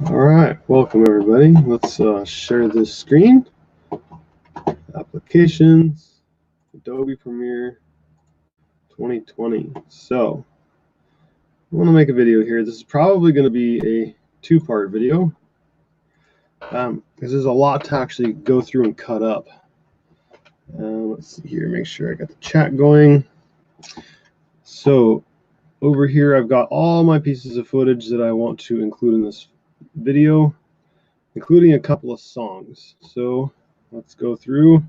All right, welcome everybody. Let's share this screen. Applications, Adobe Premiere 2020. So, I want to make a video here. This is probably going to be a two-part video because there's a lot to actually go through and cut up. Let's see here, make sure I got the chat going. So, over here I've got all my pieces of footage that I want to include in this video, including a couple of songs. So let's go through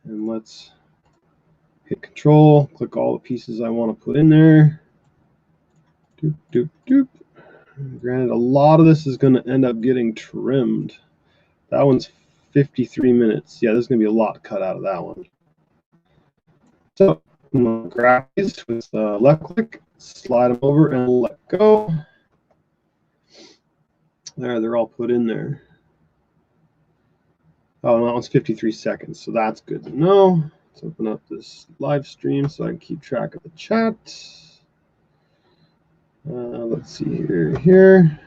and let's hit control, click all the pieces I want to put in there. Doop, doop, doop. Granted, a lot of this is going to end up getting trimmed. That one's 53 minutes. Yeah, there's going to be a lot cut out of that one. So I'm going to grab these with left click, slide them over and let go. There, they're all put in there. Oh, and that one's 53 seconds, so that's good to know. Let's open up this live stream so I can keep track of the chat. Let's see here.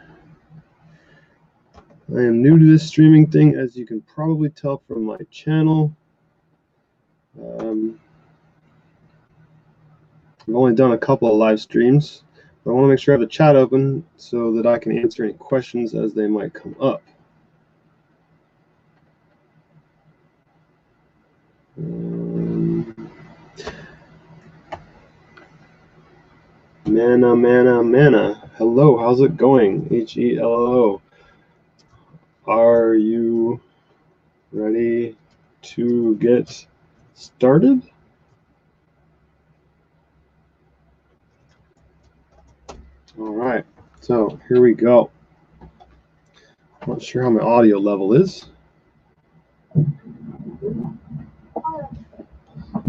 I am new to this streaming thing, as you can probably tell from my channel. I've only done a couple of live streams, but I want to make sure I have the chat open so that I can answer any questions as they might come up. Mana. Hello, how's it going? Hello. Are you ready to get started? All right, so here we go. I'm not sure how my audio level is.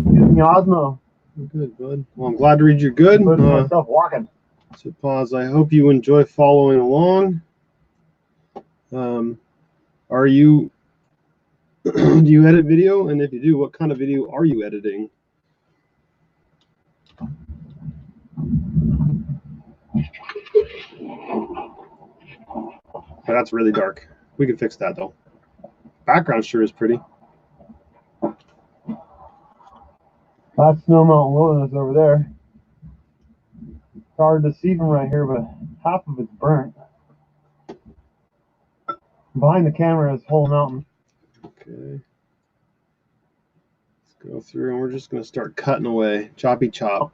Osmo. Good, bud. Well, I'm glad to read you're good. Myself walking. So pause. I hope you enjoy following along. Are you? Do you edit video? And if you do, what kind of video are you editing? Oh, that's really dark. We can fix that though. Background sure is pretty. That's Snow Mountain Wilderness over there. It's hard to see from right here, but half of it's burnt. Behind the camera is Whole Mountain. Okay. Let's go through and we're just going to start cutting away. Choppy chop.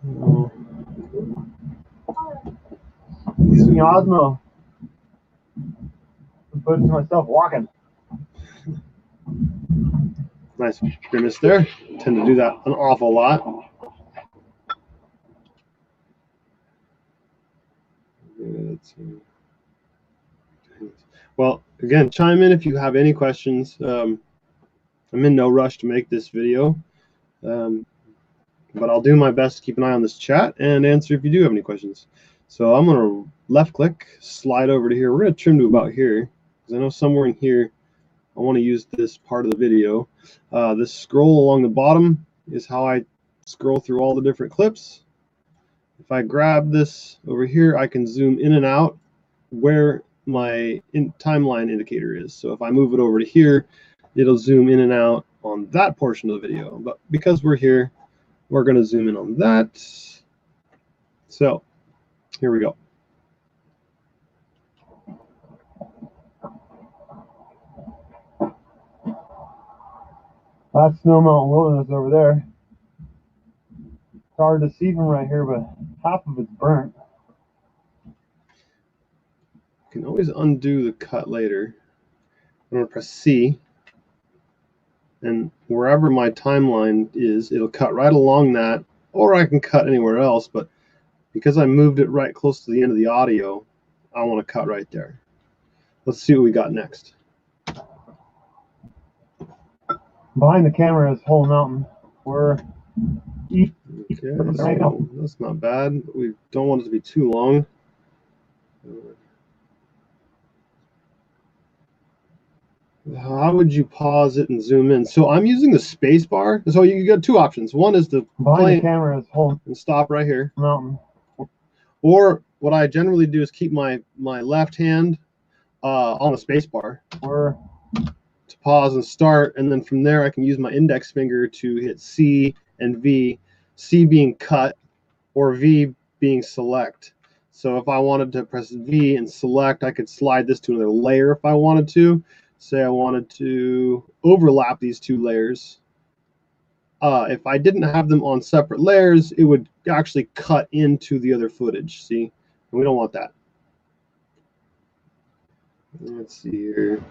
Oh. Using Osmo. I'm putting myself walking. Nice grimace there. Tend to do that an awful lot. Well, again, chime in if you have any questions. I'm in no rush to make this video, but I'll do my best to keep an eye on this chat and answer if you do have any questions. So I'm going to left click, slide over to here. We're going to trim to about here because I know somewhere in here I want to use this part of the video. This scroll along the bottom is how I scroll through all the different clips. If I grab this over here, I can zoom in and out where my timeline indicator is. So if I move it over to here, it'll zoom in and out on that portion of the video. But because we're here, we're going to zoom in on that. So here we go. That's Snow Mountain Wilderness over there. It's hard to see from right here, but half of it's burnt. You can always undo the cut later. I'm going to press C, and wherever my timeline is, it'll cut right along that, or I can cut anywhere else, but because I moved it right close to the end of the audio, I want to cut right there. Let's see what we got next. Behind the camera is Whole Mountain. Okay, so that's not bad. We don't want it to be too long. How would you pause it and zoom in? So I'm using the space bar. So you got two options. One is to play the camera is Whole and stop right here. Mountain. Or what I generally do is keep my left hand on the space bar or to pause and start, and then from there I can use my index finger to hit C and V, C being cut or V being select. So if I wanted to press V and select, I could slide this to another layer if I wanted to. Say I wanted to overlap these two layers. If I didn't have them on separate layers, it would actually cut into the other footage. See, we don't want that. Let's see here.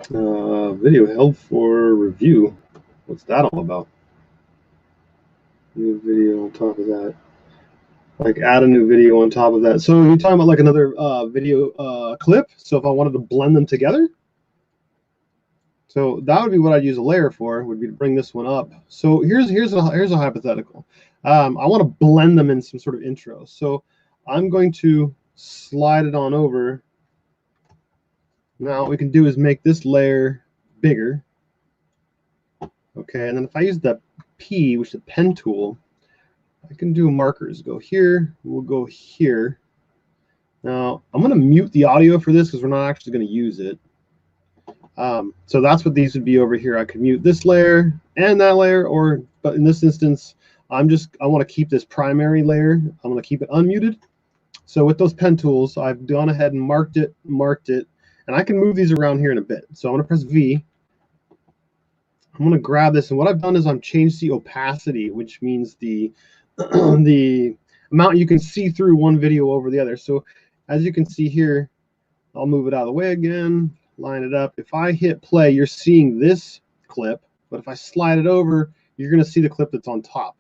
Video held for review. What's that all about? New video on top of that. Like add a new video on top of that. So you're talking about like another video clip. So if I wanted to blend them together, so that would be what I'd use a layer for. Would be to bring this one up. So here's a hypothetical. I want to blend them in some sort of intro. So I'm going to slide it on over. Now what we can do is make this layer bigger. Okay, and then if I use the P, which is the pen tool, I can do markers. Go here, we'll go here. Now I'm going to mute the audio for this because we're not actually going to use it. So that's what these would be over here. I could mute this layer and that layer, but in this instance, I want to keep this primary layer. I'm going to keep it unmuted. So with those pen tools, I've gone ahead and marked it, and I can move these around here in a bit. So I'm going to press V. I'm going to grab this, and what I've done is I've changed the opacity, which means the the amount you can see through one video over the other. So as you can see here, I'll move it out of the way again, line it up. If I hit play, you're seeing this clip, but if I slide it over, you're going to see the clip that's on top.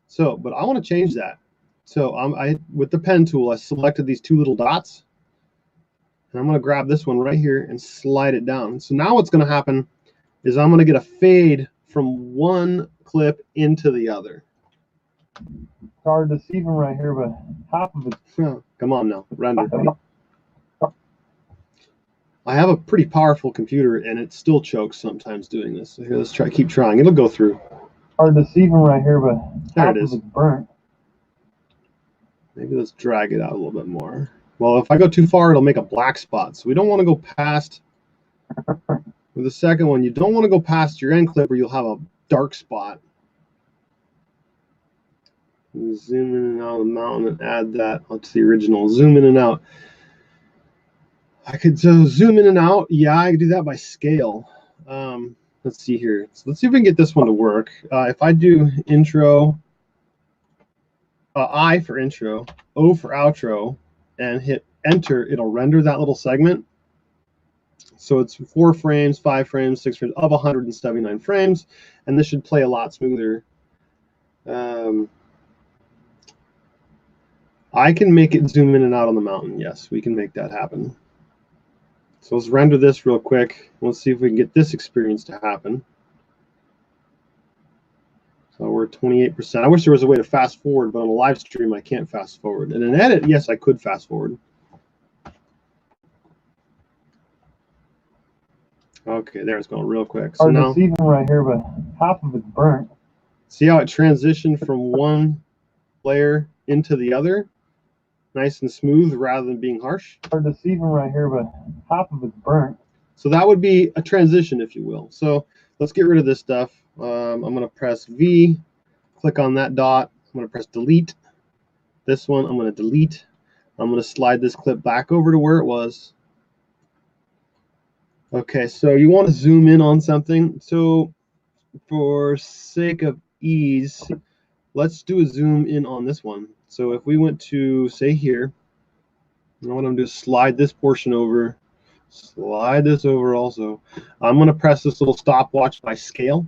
So, but I want to change that. So with the pen tool, I selected these two little dots, and I'm going to grab this one right here and slide it down. So now what's going to happen is I'm going to get a fade from one clip into the other. it's hard to see from right here, but half of it. Oh, come on now, render. I have a pretty powerful computer, and it still chokes sometimes doing this. So here, let's keep trying. It'll go through. Hard to see from right here, but there half it is. of it's burnt. Maybe let's drag it out a little bit more. Well, if I go too far, it'll make a black spot. So we don't want to go past. With the second one, you don't want to go past your end clip, or you'll have a dark spot. Zoom in and out of the mountain and add that. That's the original. Zoom in and out. I could zoom in and out. Yeah, I could do that by scale. Let's see here. So let's see if we can get this one to work. If I do intro, I for intro, O for outro, and hit enter, it'll render that little segment. So it's 4 frames, 5 frames, 6 frames, of 179 frames, and this should play a lot smoother. I can make it zoom in and out on the mountain. Yes, we can make that happen. So let's render this real quick. Let's see if we can get this experience to happen. So we're at 28%. I wish there was a way to fast forward, but on a live stream, I can't fast forward. And in edit, yes, I could fast forward. Okay, there it's going real quick. So Hard now, to see from right here, but half of it's burnt. see how it transitioned from one layer into the other? Nice and smooth rather than being harsh. Hard to see from right here, but half of it's burnt. So that would be a transition, if you will. So let's get rid of this stuff. I'm going to press V, click on that dot. I'm going to press delete. This one I'm going to delete. I'm going to slide this clip back over to where it was. Okay, so you want to zoom in on something. So for sake of ease, let's do a zoom in on this one. So if we went to, say, here, and what I'm going to do is slide this portion over, slide this over also. I'm going to press this little stopwatch by scale.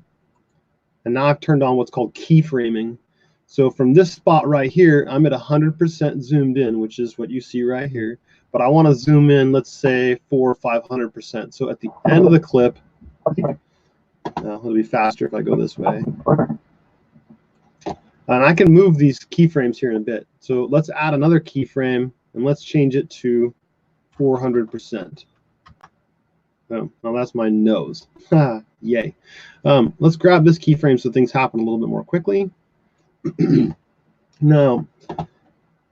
And now I've turned on what's called keyframing. So from this spot right here, I'm at 100% zoomed in, which is what you see right here. But I want to zoom in, let's say 400 or 500%. So at the end of the clip, it'll be faster if I go this way. And I can move these keyframes here in a bit. So let's add another keyframe, and let's change it to 400%. Oh, well, that's my nose. Yay. Let's grab this keyframe so things happen a little bit more quickly. Now,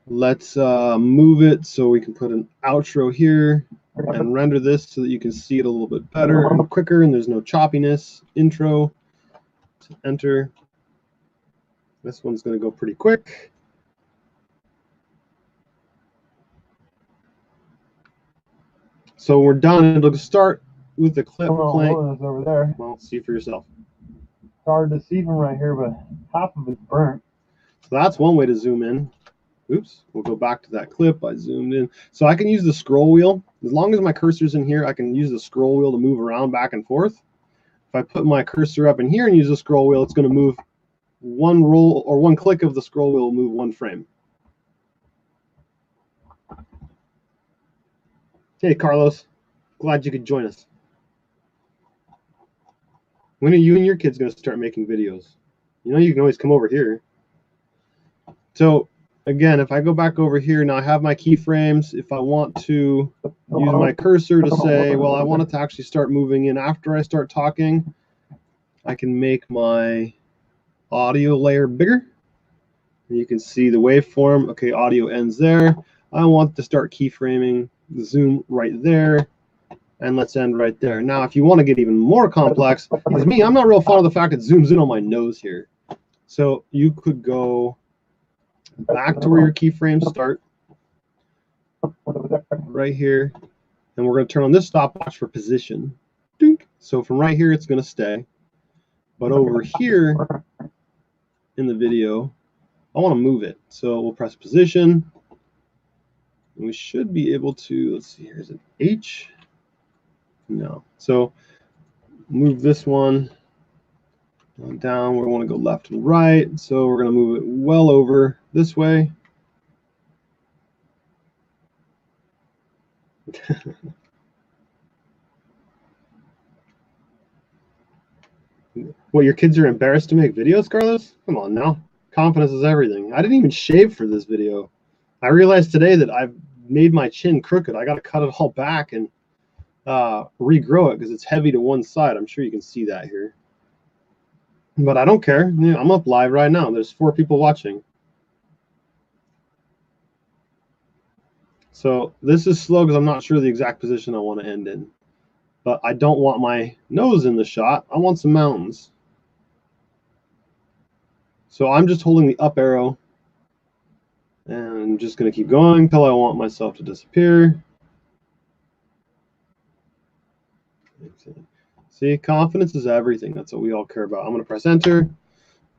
let's move it so we can put an outro here and render this so that you can see it a little bit better and quicker and there's no choppiness. Intro, enter. This one's going to go pretty quick. So we're done. It'll start with the clip playing. Over there. Well, see for yourself. It's hard to see from right here, but half of it's burnt. So that's one way to zoom in. Oops, we'll go back to that clip. I zoomed in. So I can use the scroll wheel. As long as my cursor's in here, I can use the scroll wheel to move around back and forth. If I put my cursor up in here and use the scroll wheel, it's going to move one roll or one click of the scroll wheel will move one frame. Hey, Carlos. Glad you could join us. When are you and your kids going to start making videos? You know, you can always come over here. So again, if I go back over here, now I have my keyframes. If I want to use my cursor to say, well, I want it to actually start moving in after I start talking, I can make my audio layer bigger. And you can see the waveform. Okay, audio ends there. I want to start keyframing the zoom right there. And let's end right there. Now, if you want to get even more complex, because me, I'm not real fond of the fact it zooms in on my nose here. So you could go back to where your keyframes start, right here, and we're going to turn on this stopwatch for position. Dink. So from right here, it's going to stay. But over here in the video, I want to move it. So we'll press position. And we should be able to, let's see, here's an H. No. So move this one down. We want to go left and right. So we're going to move it well over this way. What, your kids are embarrassed to make videos, Carlos? Come on now. Confidence is everything. I didn't even shave for this video. I realized today that I've made my chin crooked. I got to cut it all back and regrow it because it's heavy to one side. I'm sure you can see that here. But I don't care. You know, I'm up live right now. There's 4 people watching. So this is slow because I'm not sure the exact position I want to end in. But I don't want my nose in the shot. I want some mountains. So I'm just holding the up arrow. And I'm just going to keep going until I want myself to disappear. See, confidence is everything. That's what we all care about. I'm going to press enter.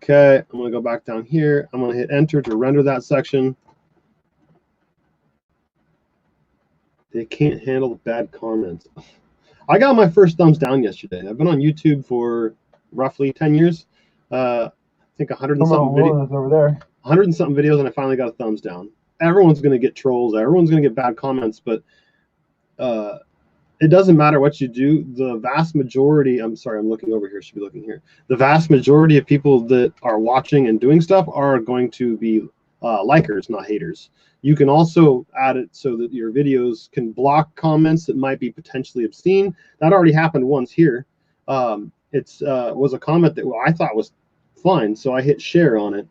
Okay, I'm going to go back down here. I'm going to hit enter to render that section. They can't handle the bad comments. I got my first thumbs down yesterday. I've been on YouTube for roughly 10 years. I think 100 and something videos over there. 100 and something videos, and I finally got a thumbs down. Everyone's going to get trolls. Everyone's going to get bad comments, but it doesn't matter what you do. The vast majority, I'm sorry, I'm looking over here, should be looking here. The vast majority of people that are watching and doing stuff are going to be likers, not haters. You can also add it so that your videos can block comments that might be potentially obscene. That already happened once here. It was a comment that I thought was fine, so I hit share on it.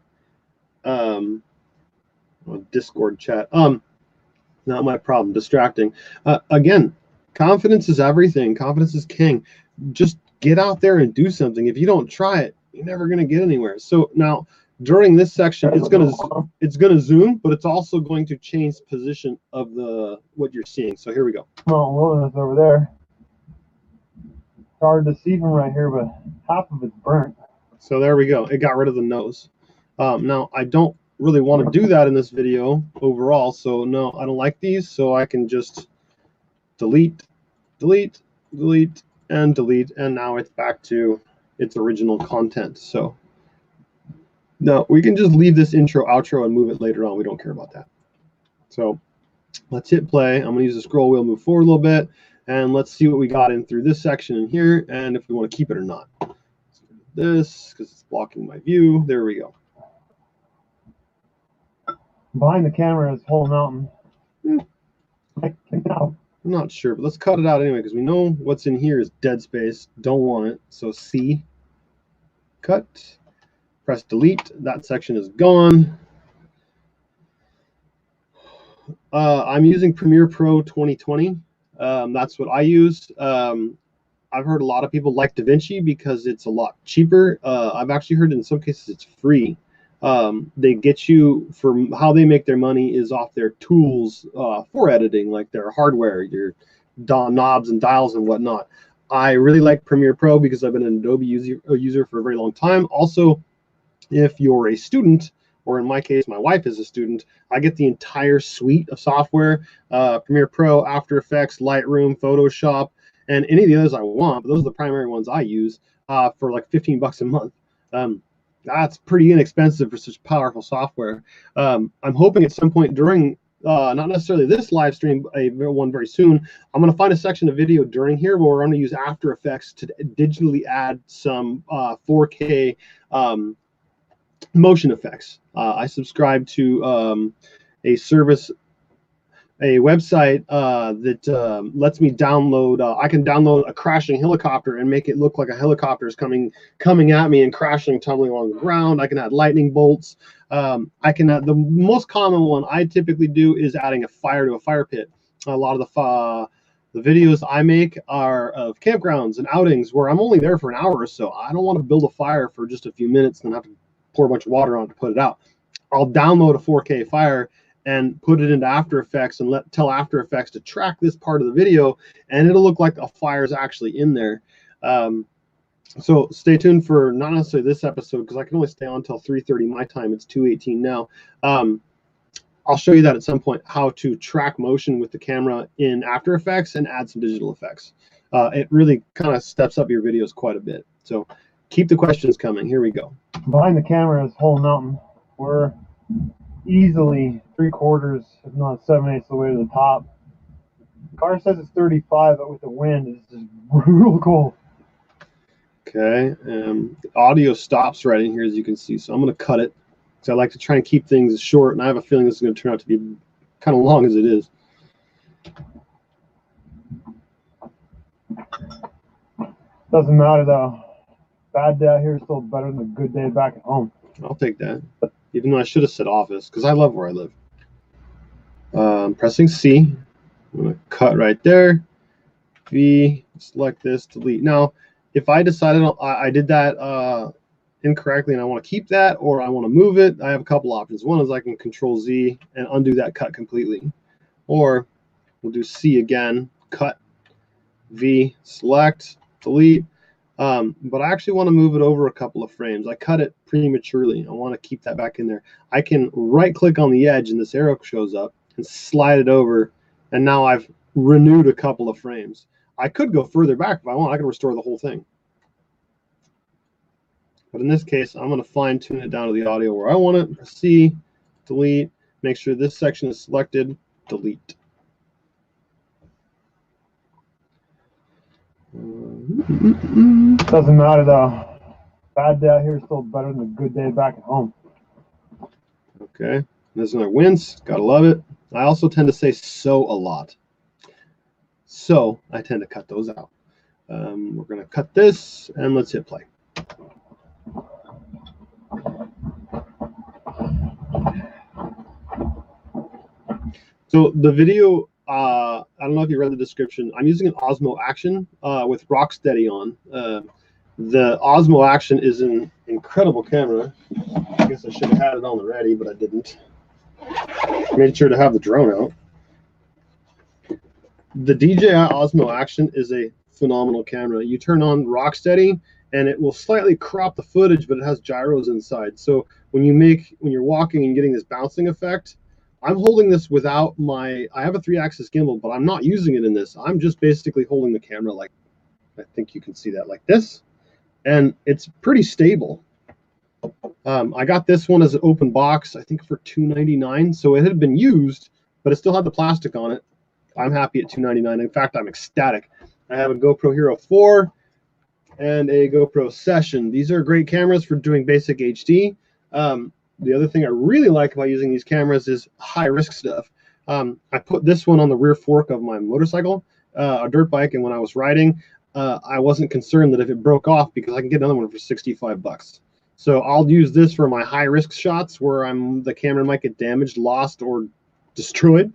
Discord chat. Not my problem. Distracting. Again, confidence is everything. Confidence is king. Just get out there and do something. If you don't try it, you're never going to get anywhere. So now during this section, it's gonna zoom, but it's also going to change the position of what you're seeing. So here we go. Mount Wilderness over there. It's hard to see from right here, but half of it's burnt. So there we go. It got rid of the nose. Now I don't really want to do that in this video overall. So no, I don't like these. So I can just delete, delete, delete, and delete, and now it's back to its original content. So no, we can just leave this intro, outro, and move it later on. We don't care about that. So let's hit play. I'm going to use the scroll wheel, move forward a little bit, and let's see what we got in through this section in here, and if we want to keep it or not. This, because it's blocking my view. There we go. Behind the camera is whole mountain. I'm not sure, but let's cut it out anyway, because we know what's in here is dead space. Don't want it. So C, cut. Press delete. That section is gone. I'm using Premiere Pro 2020. That's what I use. I've heard a lot of people like DaVinci because it's a lot cheaper. I've actually heard in some cases it's free. They get you, for how they make their money is off their tools for editing, like their hardware, your knobs and dials and whatnot. I really like Premiere Pro because I've been an Adobe user for a very long time. Also, if you're a student, or in my case, my wife is a student, I get the entire suite of software, Premiere Pro, After Effects, Lightroom, Photoshop, and any of the others I want. But those are the primary ones I use for like 15 bucks a month. That's pretty inexpensive for such powerful software. I'm hoping at some point during, not necessarily this live stream, one very soon, I'm going to find a section of video during here where we're going to use After Effects to digitally add some 4K motion effects. I subscribe to a service, a website that lets me download. I can download a crashing helicopter and make it look like a helicopter is coming at me and crashing, tumbling along the ground. I can add lightning bolts. I can add, the most common one I typically do is adding a fire to a fire pit. A lot of the videos I make are of campgrounds and outings where I'm only there for an hour or so. I don't want to build a fire for just a few minutes and then have to pour a bunch of water on it to put it out. I'll download a 4K fire and put it into After Effects and tell After Effects to track this part of the video, and it'll look like a fire is actually in there. So stay tuned for not necessarily this episode because I can only stay on until 3:30 my time. It's 2:18 now. I'll show you that at some point, how to track motion with the camera in After Effects and add some digital effects. It really kind of steps up your videos quite a bit. So keep the questions coming. Here we go. Behind the camera is Whole Mountain. We're easily 3/4, if not 7/8 of the way to the top. The car says it's 35, but with the wind, it's just brutal cold. Okay, the audio stops right in here, as you can see, so I'm going to cut it because I like to try and keep things short, and I have a feeling this is going to turn out to be kind of long as it is. Doesn't matter though. Bad day out here is still better than a good day back at home. I'll take that, even though I should have said office because I love where I live. Pressing C. I'm going to cut right there. V, select this, delete. Now, if I decided I did that incorrectly and I want to keep that or I want to move it, I have a couple options. One is I can Control Z and undo that cut completely. Or we'll do C again, cut, V, select, delete. But I actually want to move it over a couple of frames. I cut it prematurely. I want to keep that back in there. I can right click on the edge and this arrow shows up and slide it over, and now I've renewed a couple of frames. I could go further back if I want. I can restore the whole thing. But in this case, I'm going to fine tune it down to the audio where I want it. Press C, delete, make sure this section is selected, delete. Doesn't matter though. Bad day out here is still better than a good day back at home. Okay, there's another wince. Gotta love it. I also tend to say so a lot. So I tend to cut those out. We're gonna cut this and let's hit play. So the video, I don't know if you read the description. I'm using an Osmo Action with Rocksteady on. The Osmo Action is an incredible camera. I guess I should have had it on already, but I didn't. Made sure to have the drone out. The DJI Osmo Action is a phenomenal camera. You turn on Rocksteady and it will slightly crop the footage, but it has gyros inside. So when you're walking and getting this bouncing effect, I'm holding this without I have a 3-axis gimbal, but I'm not using it in this. I'm just basically holding the camera like, I think you can see that, like this. And it's pretty stable. I got this one as an open box, I think for $2.99. So it had been used, but it still had the plastic on it. I'm happy at $2.99. In fact, I'm ecstatic. I have a GoPro Hero 4 and a GoPro Session. These are great cameras for doing basic HD. The other thing I really like about using these cameras is high-risk stuff. I put this one on the rear fork of my motorcycle, a dirt bike, and when I was riding, I wasn't concerned that if it broke off, because I can get another one for 65 bucks. So I'll use this for my high risk shots where the camera might get damaged, lost, or destroyed.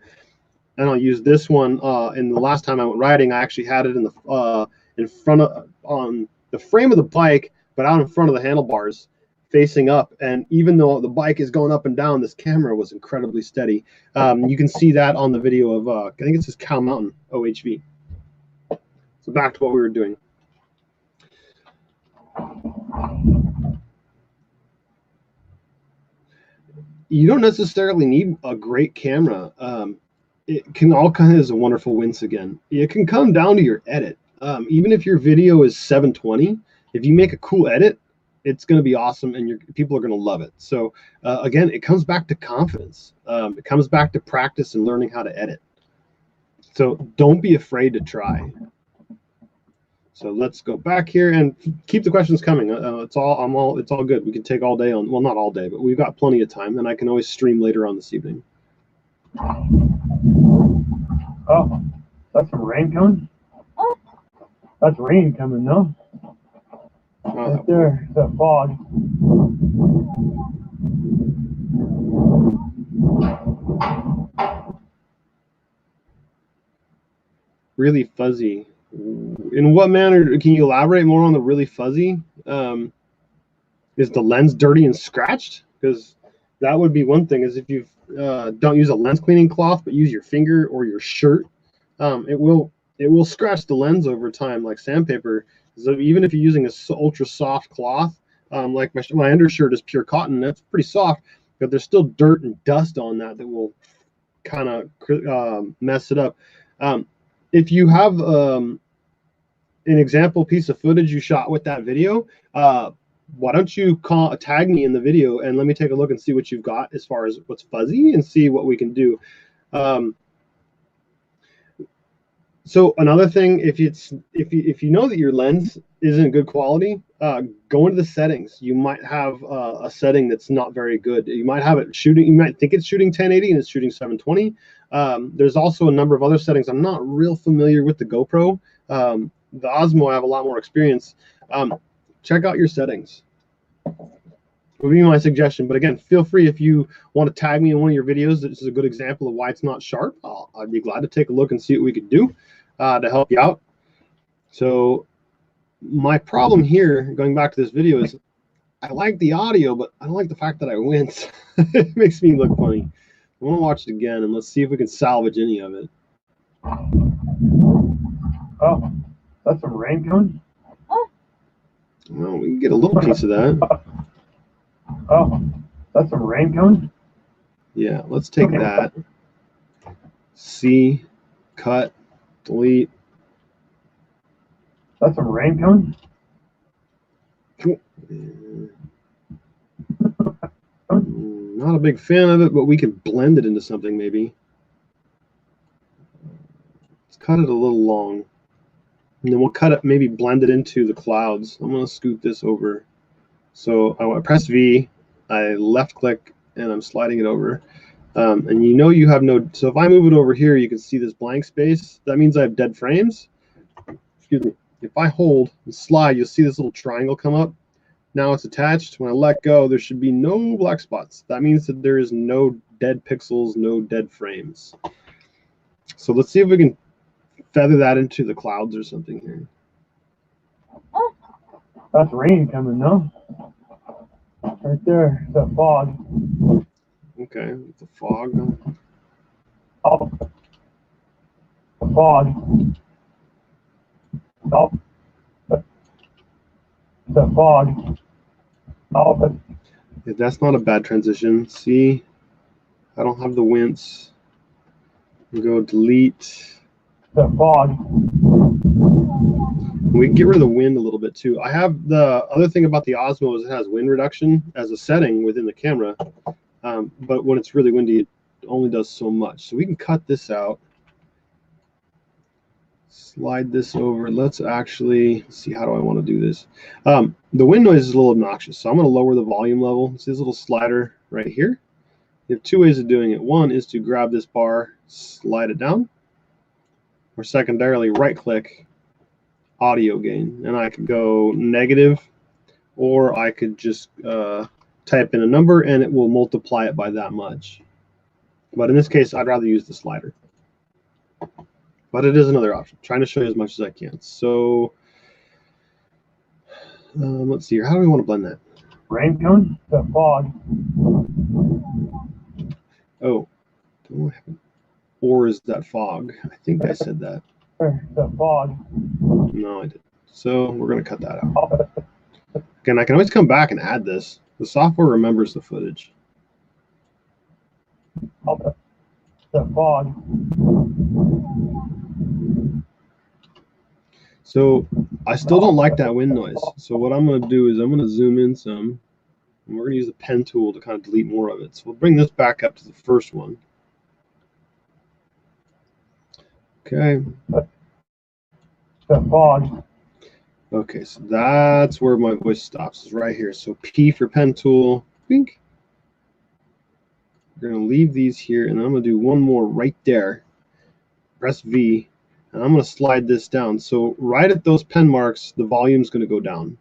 And I'll use this one. And the last time I went riding, I actually had it in front of on the frame of the bike, but out in front of the handlebars, facing up. And even though the bike is going up and down, this camera was incredibly steady. You can see that on the video of I think it's this Cow Mountain OHV. So back to what we were doing. You don't necessarily need a great camera. It can all kind of is a wonderful wince again. It can come down to your edit. Even if your video is 720, if you make a cool edit, it's going to be awesome and people are going to love it. So again, it comes back to confidence. It comes back to practice and learning how to edit. So don't be afraid to try. So let's go back here and keep the questions coming. It's all good. We can take all day on, well, not all day, but we've got plenty of time, and I can always stream later on this evening. Oh, that's some rain coming? That's rain coming, no? Right there, that fog. Really fuzzy. In what manner can you elaborate more on the really fuzzy? Is the lens dirty and scratched? Because that would be one thing. Is if you don't use a lens cleaning cloth but use your finger or your shirt, it will scratch the lens over time like sandpaper. So even if you're using a ultra soft cloth, like my undershirt is pure cotton, that's pretty soft, but there's still dirt and dust on that will kind of mess it up. If you have an example piece of footage you shot with that video, why don't you tag me in the video and let me take a look and see what you've got as far as what's fuzzy and see what we can do. So another thing, if you know that your lens isn't good quality, go into the settings. You might have a setting that's not very good. You might have it shooting. You might think it's shooting 1080 and it's shooting 720. There's also a number of other settings. I'm not real familiar with the GoPro. The Osmo, I have a lot more experience. Check out your settings. Would be my suggestion. But again, feel free if you want to tag me in one of your videos. This is a good example of why it's not sharp. I'd be glad to take a look and see what we could do to help you out. So my problem here, going back to this video, is I like the audio, but I don't like the fact that I wince. It makes me look funny. I want to watch it again, and let's see if we can salvage any of it. Oh, that's some rain coming? Well, we can get a little piece of that. Oh, that's some rain coming? Yeah, let's take that. C, cut, delete. That's some rain coming? Not a big fan of it, but we can blend it into something maybe. Let's cut it a little long. And then we'll cut it, maybe blend it into the clouds. I'm going to scoot this over. So I press V, I left click, and I'm sliding it over. And you know you have no, so if I move it over here, you can see this blank space. That means I have dead frames. Excuse me. If I hold and slide, you'll see this little triangle come up. Now it's attached. When I let go, there should be no black spots. That means that there is no dead pixels, no dead frames. So let's see if we can feather that into the clouds or something here. That's rain coming, no? Right there, that fog. Okay, the fog. Oh, the fog. Oh, the fog. Oh, that's not a bad transition. See, I don't have the wince. We go delete. The fog. We can get rid of the wind a little bit too. I have the other thing about the Osmo is it has wind reduction as a setting within the camera, but when it's really windy, it only does so much. So we can cut this out, slide this over. Let's actually see, how do I want to do this? The wind noise is a little obnoxious, so I'm going to lower the volume level. See this little slider right here? You have two ways of doing it. One is to grab this bar, slide it down, or secondarily right click, audio gain, and I can go negative or I could just type in a number and it will multiply it by that much. But in this case, I'd rather use the slider. But it is another option. I'm trying to show you as much as I can. So let's see here. How do we want to blend that? Rain cone? The fog. Oh, or is that fog? I think I said that. The fog. No, I didn't. So we're going to cut that out. Again, I can always come back and add this. The software remembers the footage. The fog. So I still don't like that wind noise. So what I'm going to do is I'm going to zoom in some, and we're going to use the pen tool to kind of delete more of it. So we'll bring this back up to the first one. Okay. The fog. Okay, so that's where my voice stops, is right here. So P for pen tool. Bink. We're going to leave these here, and I'm going to do one more right there. Press V, and I'm going to slide this down. So right at those pen marks, the volume's going to go down.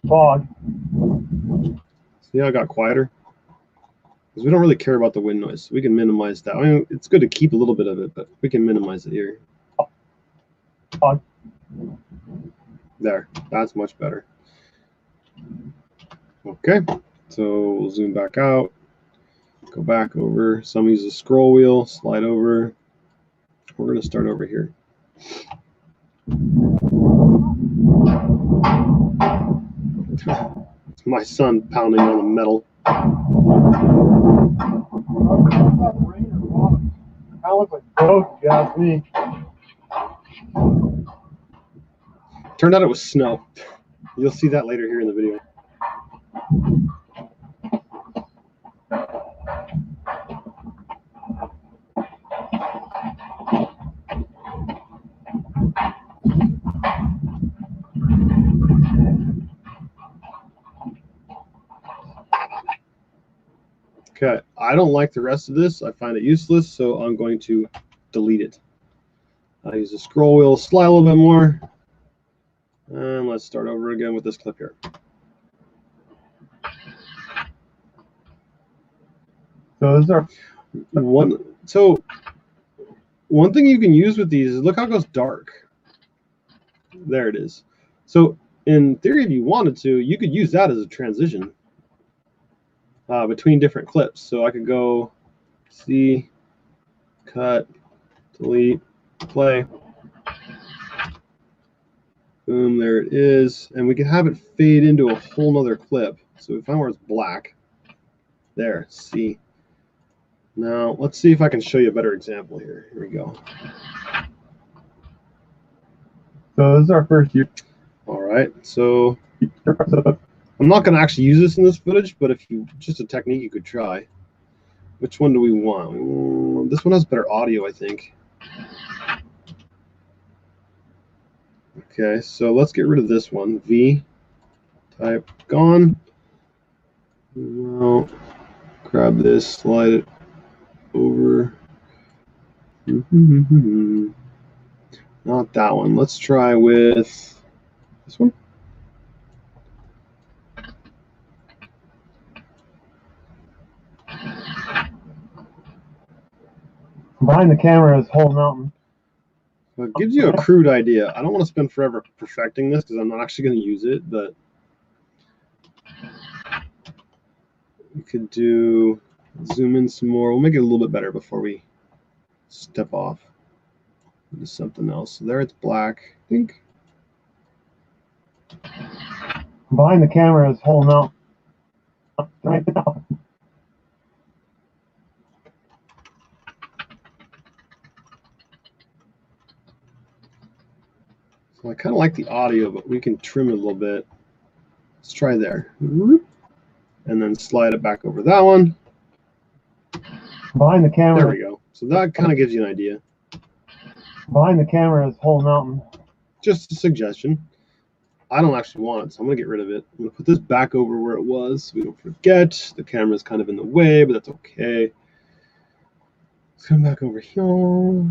Fog. See how it got quieter? Because we don't really care about the wind noise. So we can minimize that. I mean, it's good to keep a little bit of it, but we can minimize it here. Fog. There, that's much better. Okay, so we'll zoom back out, go back over. Some use the scroll wheel, slide over. We're going to start over here. It's my son pounding on the metal. That looks like both, you ask me. Turned out it was snow. You'll see that later here in the video. Okay, I don't like the rest of this. I find it useless, so I'm going to delete it. I use the scroll wheel, slide a little bit more, and let's start over again with this clip here. So those are one thing you can use with these is look how it goes dark. There it is. So in theory, if you wanted to, you could use that as a transition between different clips. So I could go see, cut, delete, play. Boom, there it is. And we can have it fade into a whole nother clip. So we find where it's black. There, see. Now, let's see if I can show you a better example here. Here we go. So this is our first year. All right, so I'm not going to actually use this in this footage, but if you just a technique you could try. Which one do we want? This one has better audio, I think. Okay, so let's get rid of this one. V, type, gone. Now, grab this, slide it over. Not that one. Let's try with this one. Behind the camera is whole mountain. So it gives you a crude idea. I don't want to spend forever perfecting this because I'm not actually going to use it, but we could do zoom in some more. We'll make it a little bit better before we step off into something else. So there it's black, I think. Behind the camera is whole mountain. Right now. So I kind of like the audio, but we can trim it a little bit. Let's try there. And then slide it back over that one. Behind the camera. There we go. So that kind of gives you an idea. Behind the camera is whole mountain. Just a suggestion. I don't actually want it, so I'm going to get rid of it. I'm going to put this back over where it was so we don't forget. The camera's kind of in the way, but that's okay. Let's come back over here. So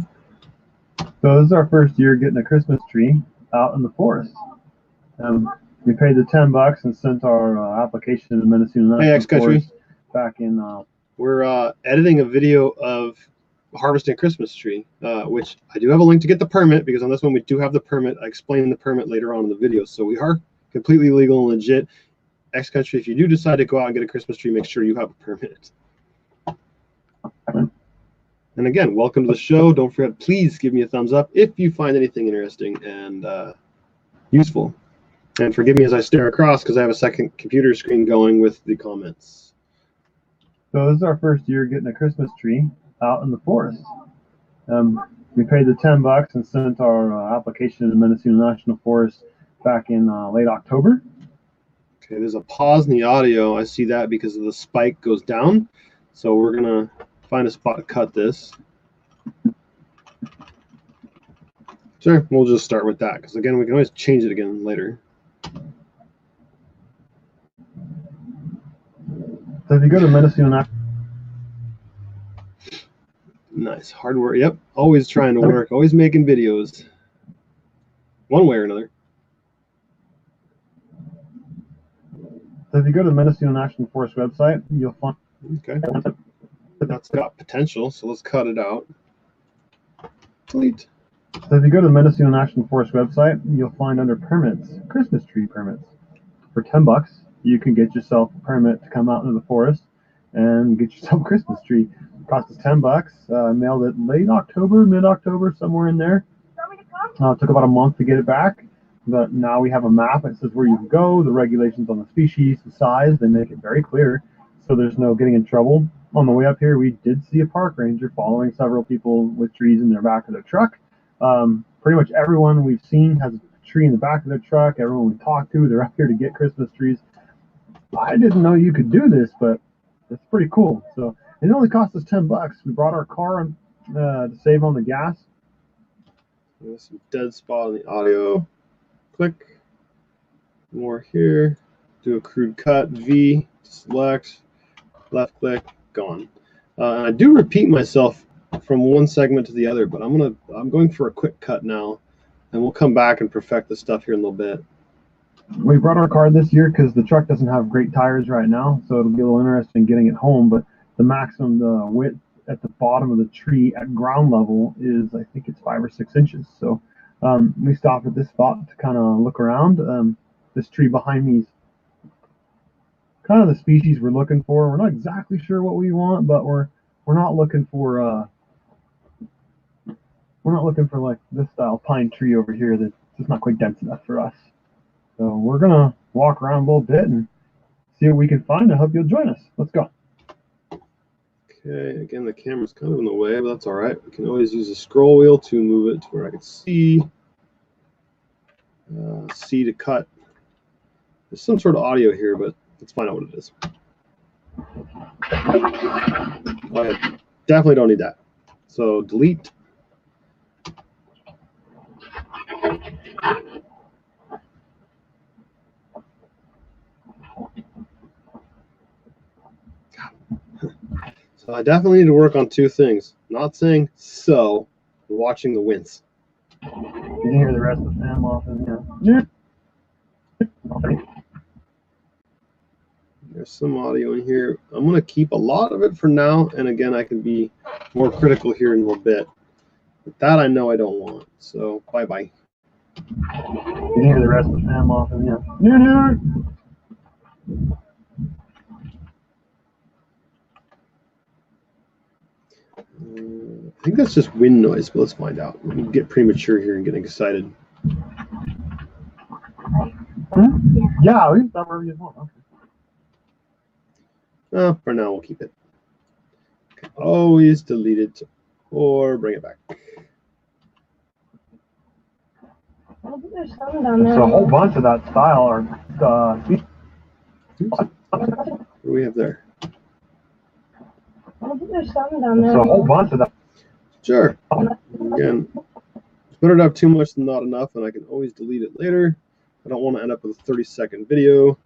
this is our first year getting a Christmas tree out in the forest. We paid the $10 and sent our application to the Minnesota National Forest back in. We're editing a video of harvesting a Christmas tree, which I do have a link to get the permit, because on this one we do have the permit. I explain the permit later on in the video. So we are completely legal and legit. X Country, if you do decide to go out and get a Christmas tree, make sure you have a permit. And again, welcome to the show. Don't forget, please give me a thumbs up if you find anything interesting and useful. And forgive me as I stare across, because I have a second computer screen going with the comments. So this is our first year getting a Christmas tree out in the forest. We paid the $10 and sent our application to the Minnesota National Forest back in late October. Okay, there's a pause in the audio. I see that because of the spike goes down. So we're going to find a spot to cut this. Sure, we'll just start with that, because again, we can always change it again later. So if you go to Minnesota, nice, hard work. Yep, always trying to work, always making videos, one way or another. So if you go to the Minnesota National Forest website, you'll find. Okay, that's got potential, so let's cut it out. Delete. So if you go to the Minnesota National Forest website, you'll find under permits, Christmas tree permits. For $10, you can get yourself a permit to come out into the forest and get yourself a Christmas tree. It cost us $10. Mailed it late October, mid-October, somewhere in there. It took about a month to get it back, but now we have a map that says where you can go, the regulations on the species, the size. They make it very clear, so there's no getting in trouble. On the way up here, we did see a park ranger following several people with trees in their back of their truck. Pretty much everyone we've seen has a tree in the back of their truck. Everyone we talked to, they're up here to get Christmas trees. I didn't know you could do this, but it's pretty cool. So it only cost us $10. We brought our car to save on the gas. There's some dead spot on the audio. Click. More here. Do a crude cut. V. Select. Left click. Gone. And I do repeat myself from one segment to the other, but I'm going for a quick cut now, and we'll come back and perfect the stuff here in a little bit. We brought our car this year because the truck doesn't have great tires right now, so it'll be a little interesting getting it home. But the maximum width at the bottom of the tree at ground level is, I think it's 5 or 6 inches. So we stopped at this spot to kind of look around. This tree behind me is kind of the species we're looking for. We're not exactly sure what we want, but we're not looking for like this style pine tree over here that's just not quite dense enough for us. So we're gonna walk around a little bit and see what we can find. I hope you'll join us. Let's go. Okay, again, the camera's kind of in the way, but that's all right. We can always use the scroll wheel to move it to where I can see. C to cut. There's some sort of audio here, but let's find out what it is. I definitely don't need that. So delete. So I definitely need to work on 2 things. Not saying so, but watching the winds. You can hear the rest of the fan off in here. There's some audio in here. I'm going to keep a lot of it for now, and again, I can be more critical here in a little bit. But that I know I don't want, so bye-bye. You can hear the rest of the fan off in here. I think that's just wind noise, but let's find out. Let me get premature here and getting excited. Yeah, we can stop wherever you want. Okay. For now, we'll keep it. Okay. Always delete it or bring it back. There's some down there. So a whole bunch of that style are. What do we have there? There's some down there. So a whole bunch of that. Sure. Again, it's better to have too much than not enough, and I can always delete it later. I don't want to end up with a 30-second video.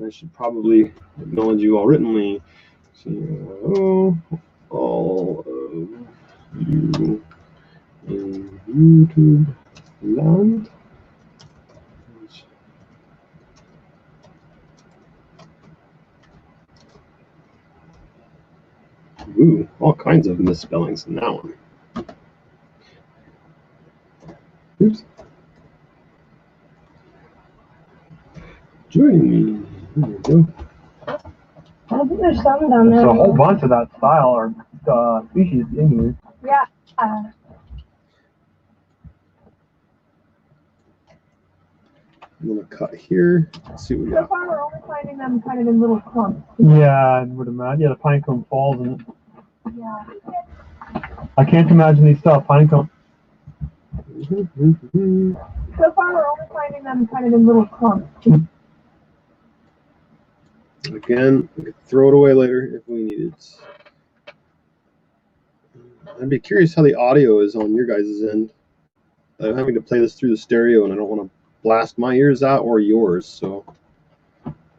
I should probably acknowledge you all writtenly. So, all of you in YouTube land. Ooh, all kinds of misspellings in that one. Oops. Join me. There we go. I think there's some down there. There's a whole bunch of that style or species in here. Yeah. I'm gonna cut here. Let's see what we So got. far, we're only finding them kind of in little clumps. Yeah, I would imagine. Yeah, the pinecone falls in it. Yeah. I can't imagine these pinecone. So far, we're only finding them kind of in little clumps. Again, we could throw it away later if we need it. I'd be curious how the audio is on your guys' end. I'm having to play this through the stereo, and I don't want to blast my ears out or yours. So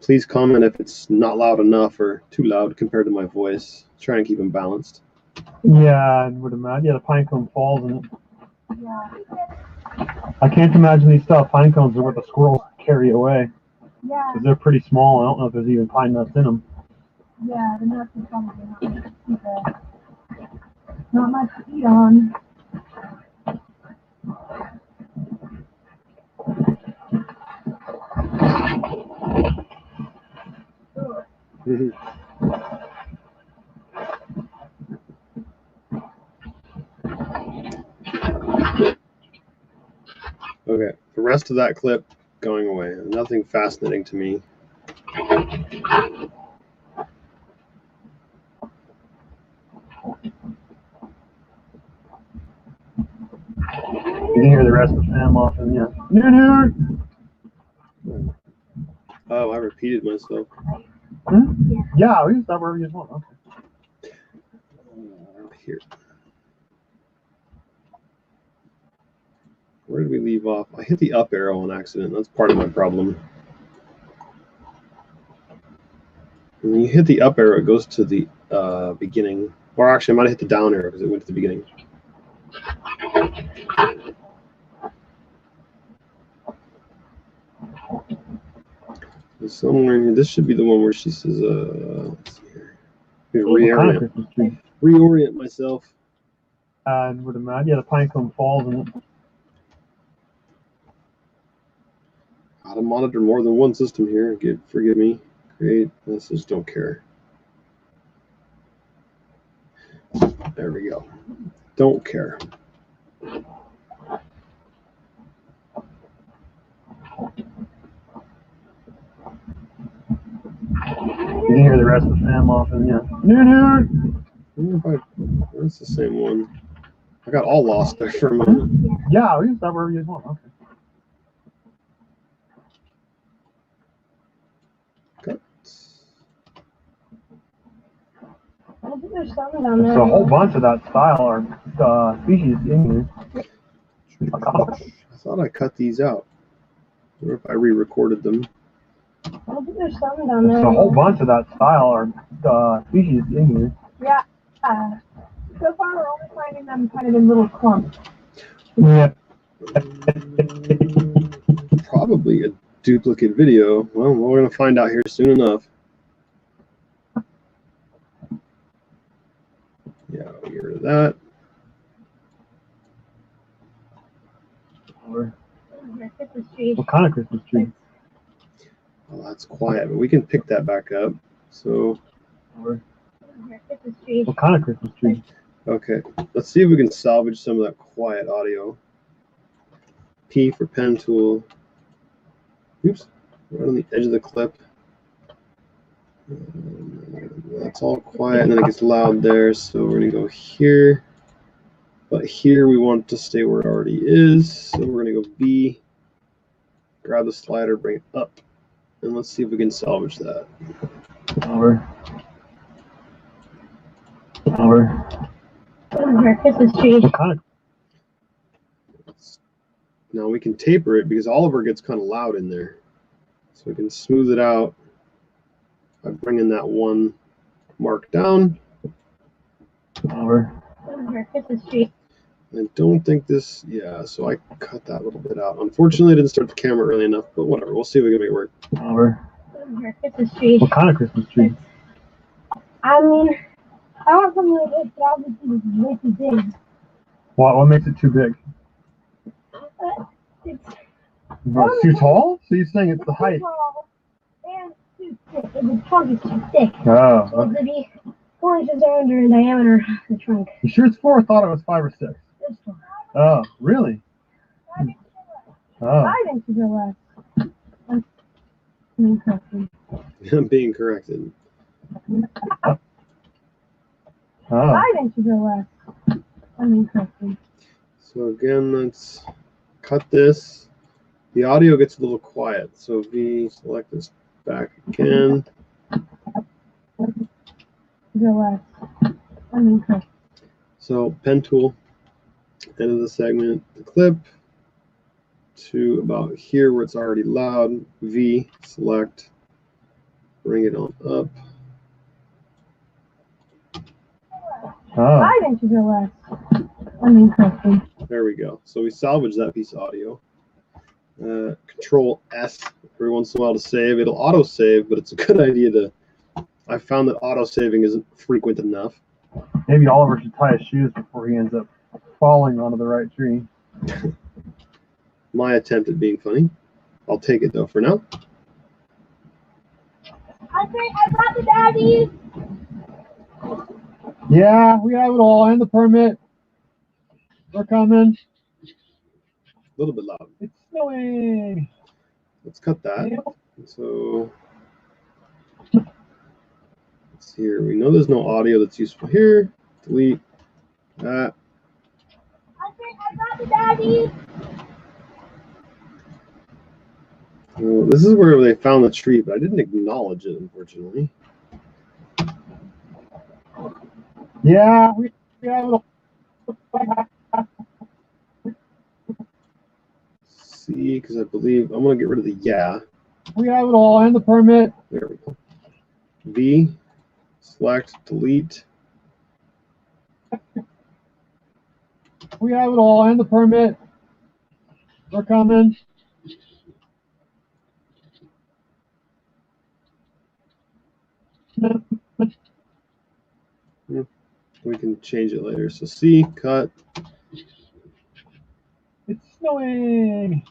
please comment if it's not loud enough or too loud compared to my voice. Try and keep them balanced. Yeah, I would imagine. Yeah, the pinecone falls in it. Yeah. I can't imagine these pinecones are what the squirrels carry away. Yeah. Because they're pretty small. I don't know if there's even pine nuts in them. Yeah, the nuts are probably not much to eat on. Okay, the rest of that clip going away. Nothing fascinating to me. You can hear the rest of the fam off and yeah. Oh, I repeated myself. Yeah, we can stop wherever you want. Okay. Here. Where did we leave off? I hit the up arrow on accident. That's part of my problem. When you hit the up arrow, it goes to the beginning. Or actually, I might have hit the down arrow because it went to the beginning. Somewhere in here, this should be the one where she says, let's see here. Reorient myself. I would imagine. Yeah, the pinecone falls in it. How to monitor more than one system here. Forgive me. Create message, don't care. There we go. Don't care. You can hear the rest of the fam off and yeah. That's the same one. I got all lost there for a moment. Yeah, we can stop wherever you want. Okay. Cut. I think there's some down there. There's a whole bunch of that style or species in here. I thought I cut these out. I wonder if I re-recorded them. I think there's some down there. There's a whole bunch of that style or species in here. Yeah. So far, we're only finding them kind of in little clumps. Yeah. Probably a duplicate video. Well, we're going to find out here soon enough. Yeah, I'll get rid of that. What kind of Christmas tree? Well, that's quiet, but we can pick that back up. So, What kind of Christmas tree? okay, let's see if we can salvage some of that quiet audio. P for pen tool. Oops, right on the edge of the clip. That's all quiet, and then it gets loud there. So we're gonna go here, but here we want it to stay where it already is. So we're gonna go B, grab the slider, bring it up, and let's see if we can salvage that. Over. Christmas tree. What kind of? Now we can taper it because Oliver gets kind of loud in there. So we can smooth it out by bringing that one mark down. Over. Christmas tree. I don't think this, yeah, so I cut that little bit out. Unfortunately, I didn't start the camera early enough, but whatever. We'll see if we can make it work. Over. Christmas tree. What kind of Christmas tree? I mean, I want something like this, but obviously it's way too big. What makes it too big? It's Too tall? So you're saying it's the height? too tall and too thick. The trunk is too thick. Oh. So it'd be 4 inches under in diameter, the trunk. You sure it's 4? I thought it was 5 or 6. It's 4. Oh, really? 5 inches or Oh. less. 5 inches or less. I'm incorrected. I'm being corrected. Oh. 5 inches or less. I'm incorrected. So again, let's cut this. The audio gets a little quiet, so V, select this back again. So pen tool, end of the segment, the clip to about here where it's already loud. V, select, bring it on up. 5 inches or less. I'm incorrected. There we go. So we salvage that piece of audio. Control S every once in a while to save. It'll auto save, but it's a good idea to. I found that auto saving isn't frequent enough. Maybe Oliver should tie his shoes before he ends up falling onto the right tree. My attempt at being funny. I'll take it though for now. I brought the daddies. Yeah, we have it all and the permit. We're coming. A little bit loud. It's snowing. Let's cut that. So let's see here. We know there's no audio that's useful here. Delete that. I brought the daddies. Well, this is where they found the tree, but I didn't acknowledge it, unfortunately. Yeah, we have it all. See, because I believe I'm going to get rid of the yeah. We have it all and the permit. There we go. V, select, delete. We have it all and the permit. We're coming. We can change it later. So C, cut. It's snowing.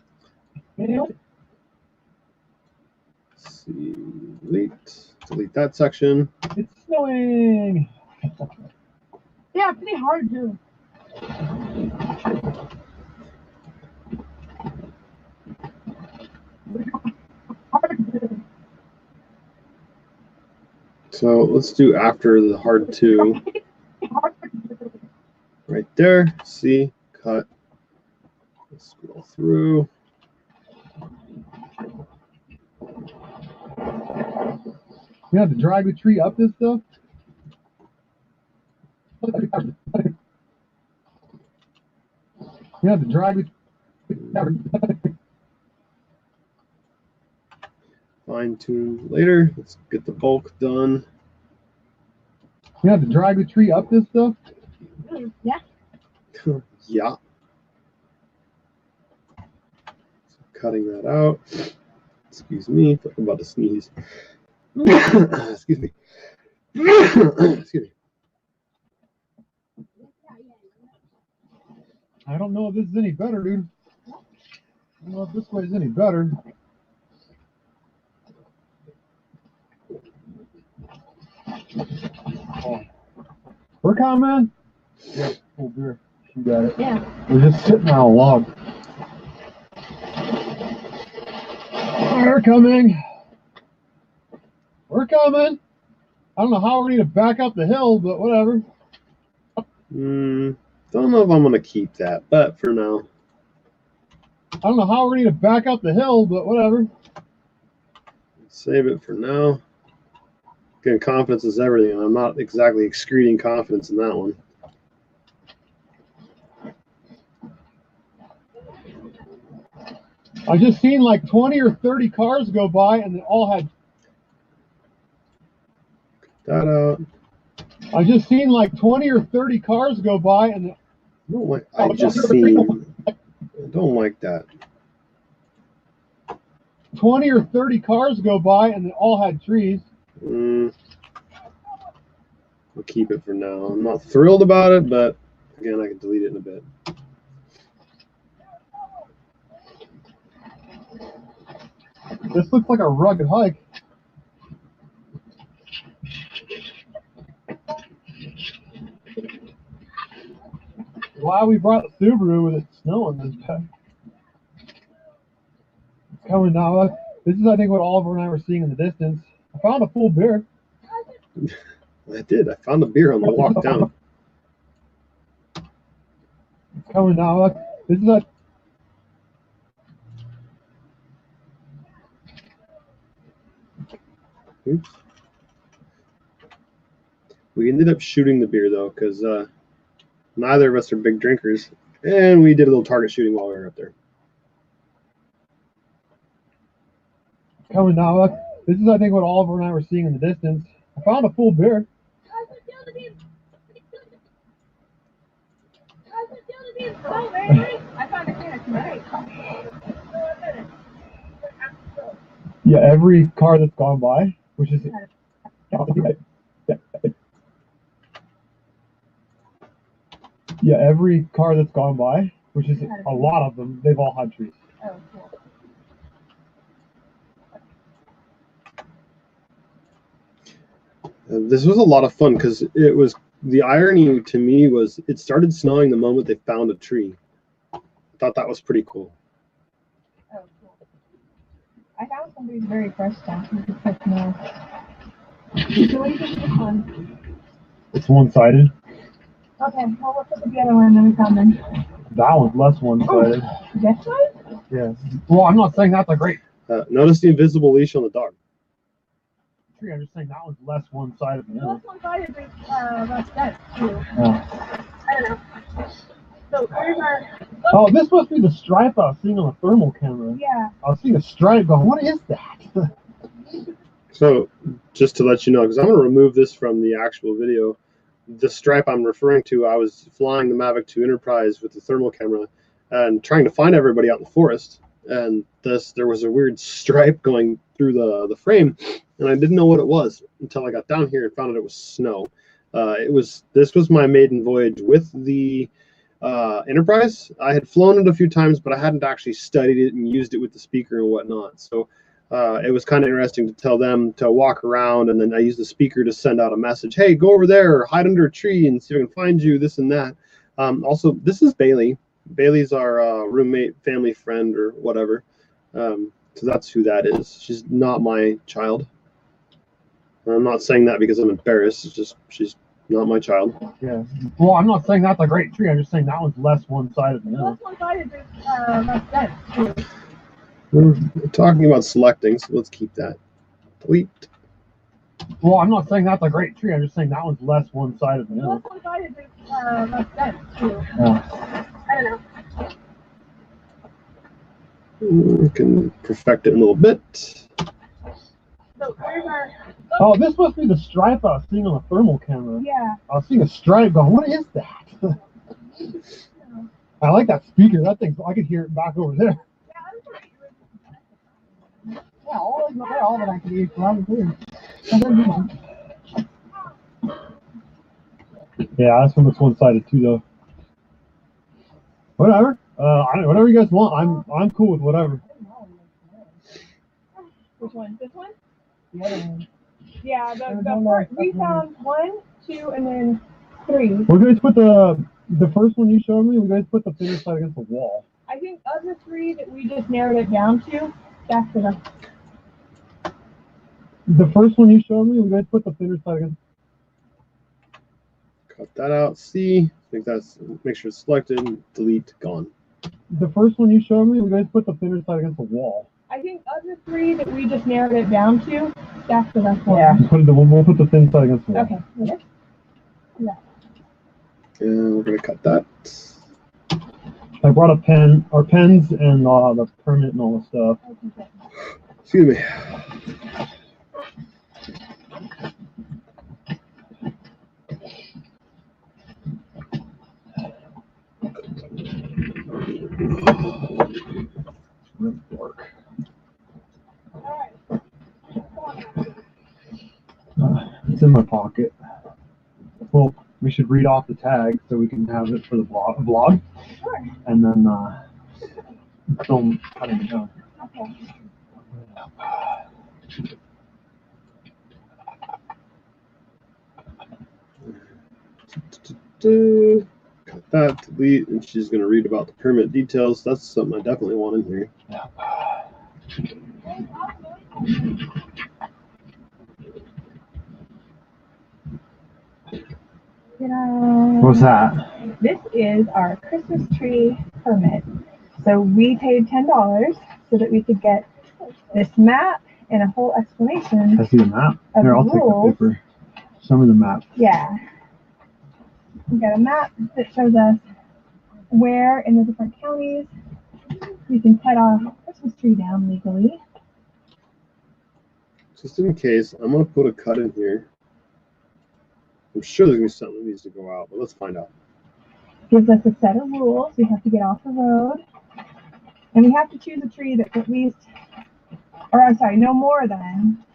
C, delete that section. It's snowing. Yeah, pretty hard to. So let's do after the hard two. Right there. C, cut. Let's scroll through. You have to drag the tree up this stuff? You have to drag it. Fine tune later. Let's get the bulk done. You have to drag the tree up this stuff? Yeah. Yeah. So cutting that out. Excuse me, I'm about to sneeze. Excuse me. Excuse me. I don't know if this is any better, dude. I don't know if this way is any better. Oh. We're coming. Yeah, cool beer. You got it. Yeah. We're just sitting on a log. We're coming. We're coming. I don't know how we're going to back up the hill, but whatever. Don't know if I'm going to keep that, but for now. I don't know how we're going to back up the hill, but whatever. Save it for now. Again, confidence is everything, and I'm not exactly excreting confidence in that one. I just seen like 20 or 30 cars go by, and they all had. That out. I just seen like 20 or 30 cars go by, and I don't like. I just seen. I don't like that. 20 or 30 cars go by, and they all had trees. I'll keep it for now. I'm not thrilled about it, but again, I can delete it in a bit. This looks like a rugged hike. Wow, we brought the Subaru with it snowing this time. It's coming now. This is, I think, what Oliver and I were seeing in the distance. I found a full beer. I did. I found a beer on the walk down. It's coming now. This is a. Oops. We ended up shooting the beer though, because neither of us are big drinkers, and we did a little target shooting while we were up there. It's coming now. This is, I think, what Oliver and I were seeing in the distance. I found a full beer. I found a can of tonight. Yeah, every car that's gone by, which is. Yeah, every car that's gone by, which is a lot of them, they've all had trees. Oh, cool. This was a lot of fun because it was, the irony to me was it started snowing the moment they found a tree. I thought that was pretty cool. Oh, cool. I found somebody's very fresh stuff. You could put more. So we just this one. It's one-sided. Okay, well, we'll put the other one and then we found them. That one's less one-sided. This one? Yeah. Well, I'm not saying that's a great Notice the invisible leash on the dog. tree. I'm just saying that one's less one-sided than the other. Less one-sided, that's that too. Yeah. I don't know. So where's our? Oh, this must be the stripe I was seeing on the thermal camera. Yeah. I was seeing a stripe going, what is that? So just to let you know, because I'm going to remove this from the actual video, the stripe I'm referring to, I was flying the Mavic 2 Enterprise with the thermal camera and trying to find everybody out in the forest, and there was a weird stripe going through the frame, and I didn't know what it was until I got down here and found out it was snow. This was my maiden voyage with the Enterprise. I had flown it a few times, but I hadn't actually studied it and used it with the speaker and whatnot. So it was kind of interesting to tell them to walk around, and then I used the speaker to send out a message. Hey, go over there, hide under a tree and see if I can find you, this and that. Also, this is Bailey. Bailey's our roommate, family friend, or whatever. So that's who that is. She's not my child. I'm not saying that because I'm embarrassed. It's just she's not my child. Yeah. Well, I'm not saying that's a great tree. I'm just saying that one's less one-sided than the other. Less one-sided, that's that too. We're talking about selecting, so let's keep that. Delete. Well, I'm not saying that's a great tree. I'm just saying that one's less one-sided than the other. Less one-sided, that's that too. Yeah. I don't know. We can perfect it a little bit. So where's our? Oh, this must be the stripe I was seeing on the thermal camera. Yeah. I was seeing a stripe going, what is that? I like that speaker. That thing, I could hear it back over there. Yeah, all that I could use loud and clear. Yeah, this one looks one-sided too, though. Whatever. Whatever you guys want. I'm cool with whatever. Which one? This one? The other one. Yeah, the first, we found 1, 2, and then 3. We're going to put the first one you showed me. We're going to put the finish side against the wall. I think of the 3 that we just narrowed it down to, that's the. The first one you showed me, we're going to put the finish side against. Cut that out. C. I think that's, make sure it's selected. Delete. Gone. The first one you showed me, we're going to put the finish side against the wall. I think of the 3 that we just narrowed it down to, that's the best one. Yeah. We'll put the thin side against the wall. Okay. Yeah. And we're going to cut that. I brought a pen, our pens, and the permit and all the stuff. Excuse me. Work. It's in my pocket. Well, we should read off the tag so we can have it for the vlog. Sure. And then film cutting it down. Okay. Cut that, delete, and she's going to read about the permit details. That's something I definitely want in here. Yeah. What's that? This is our Christmas tree permit. So we paid $10 so that we could get this map and a whole explanation. I see the map. Of Here, I'll rules. take the paper. Show me the map. Yeah. We got a map that shows us where in the different counties we can cut our Christmas tree down legally. Just in case, I'm going to put a cut in here. I'm sure there's going to be something that needs to go out, but let's find out. Gives us a set of rules. We have to get off the road. And we have to choose a tree that's at least, or I'm sorry, no more than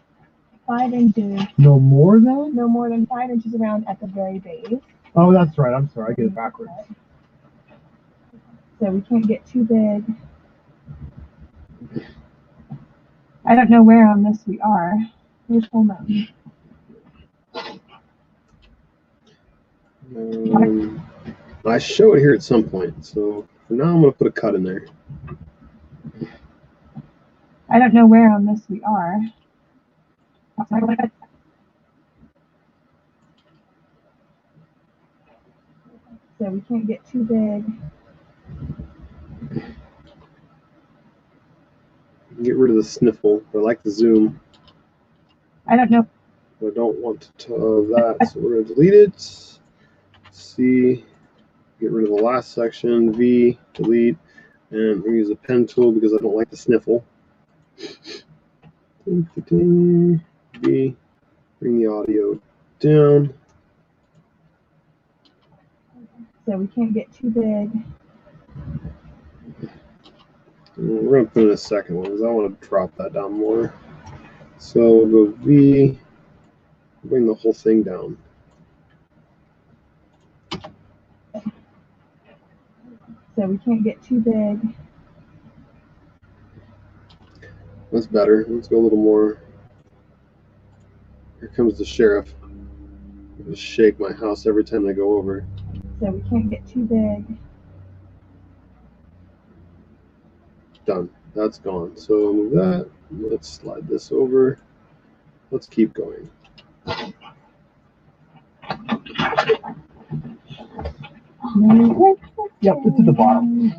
5 inches. No more than? No more than 5 inches around at the very base. Oh, that's right. I'm sorry. I get it backwards. So we can't get too big. I don't know where on this we are. Where's Whole Mountain? I show it here at some point, so for now I'm going to put a cut in there. I don't know where on this we are. So we can't get too big. Get rid of the sniffle. I like the zoom. I don't know. I don't want that, so we're going to delete it. C, get rid of the last section. V, delete, and we're going to use the pen tool because I don't like the sniffle. V, bring the audio down. So we can't get too big. And we're going to put in a second one because I want to drop that down more. So we'll go V, bring the whole thing down. So we can't get too big. That's better. Let's go a little more. Here comes the sheriff. I'm going to shake my house every time they go over. So we can't get too big. Done. That's gone. So move that. Let's slide this over. Let's keep going. Yep, it's at the bottom.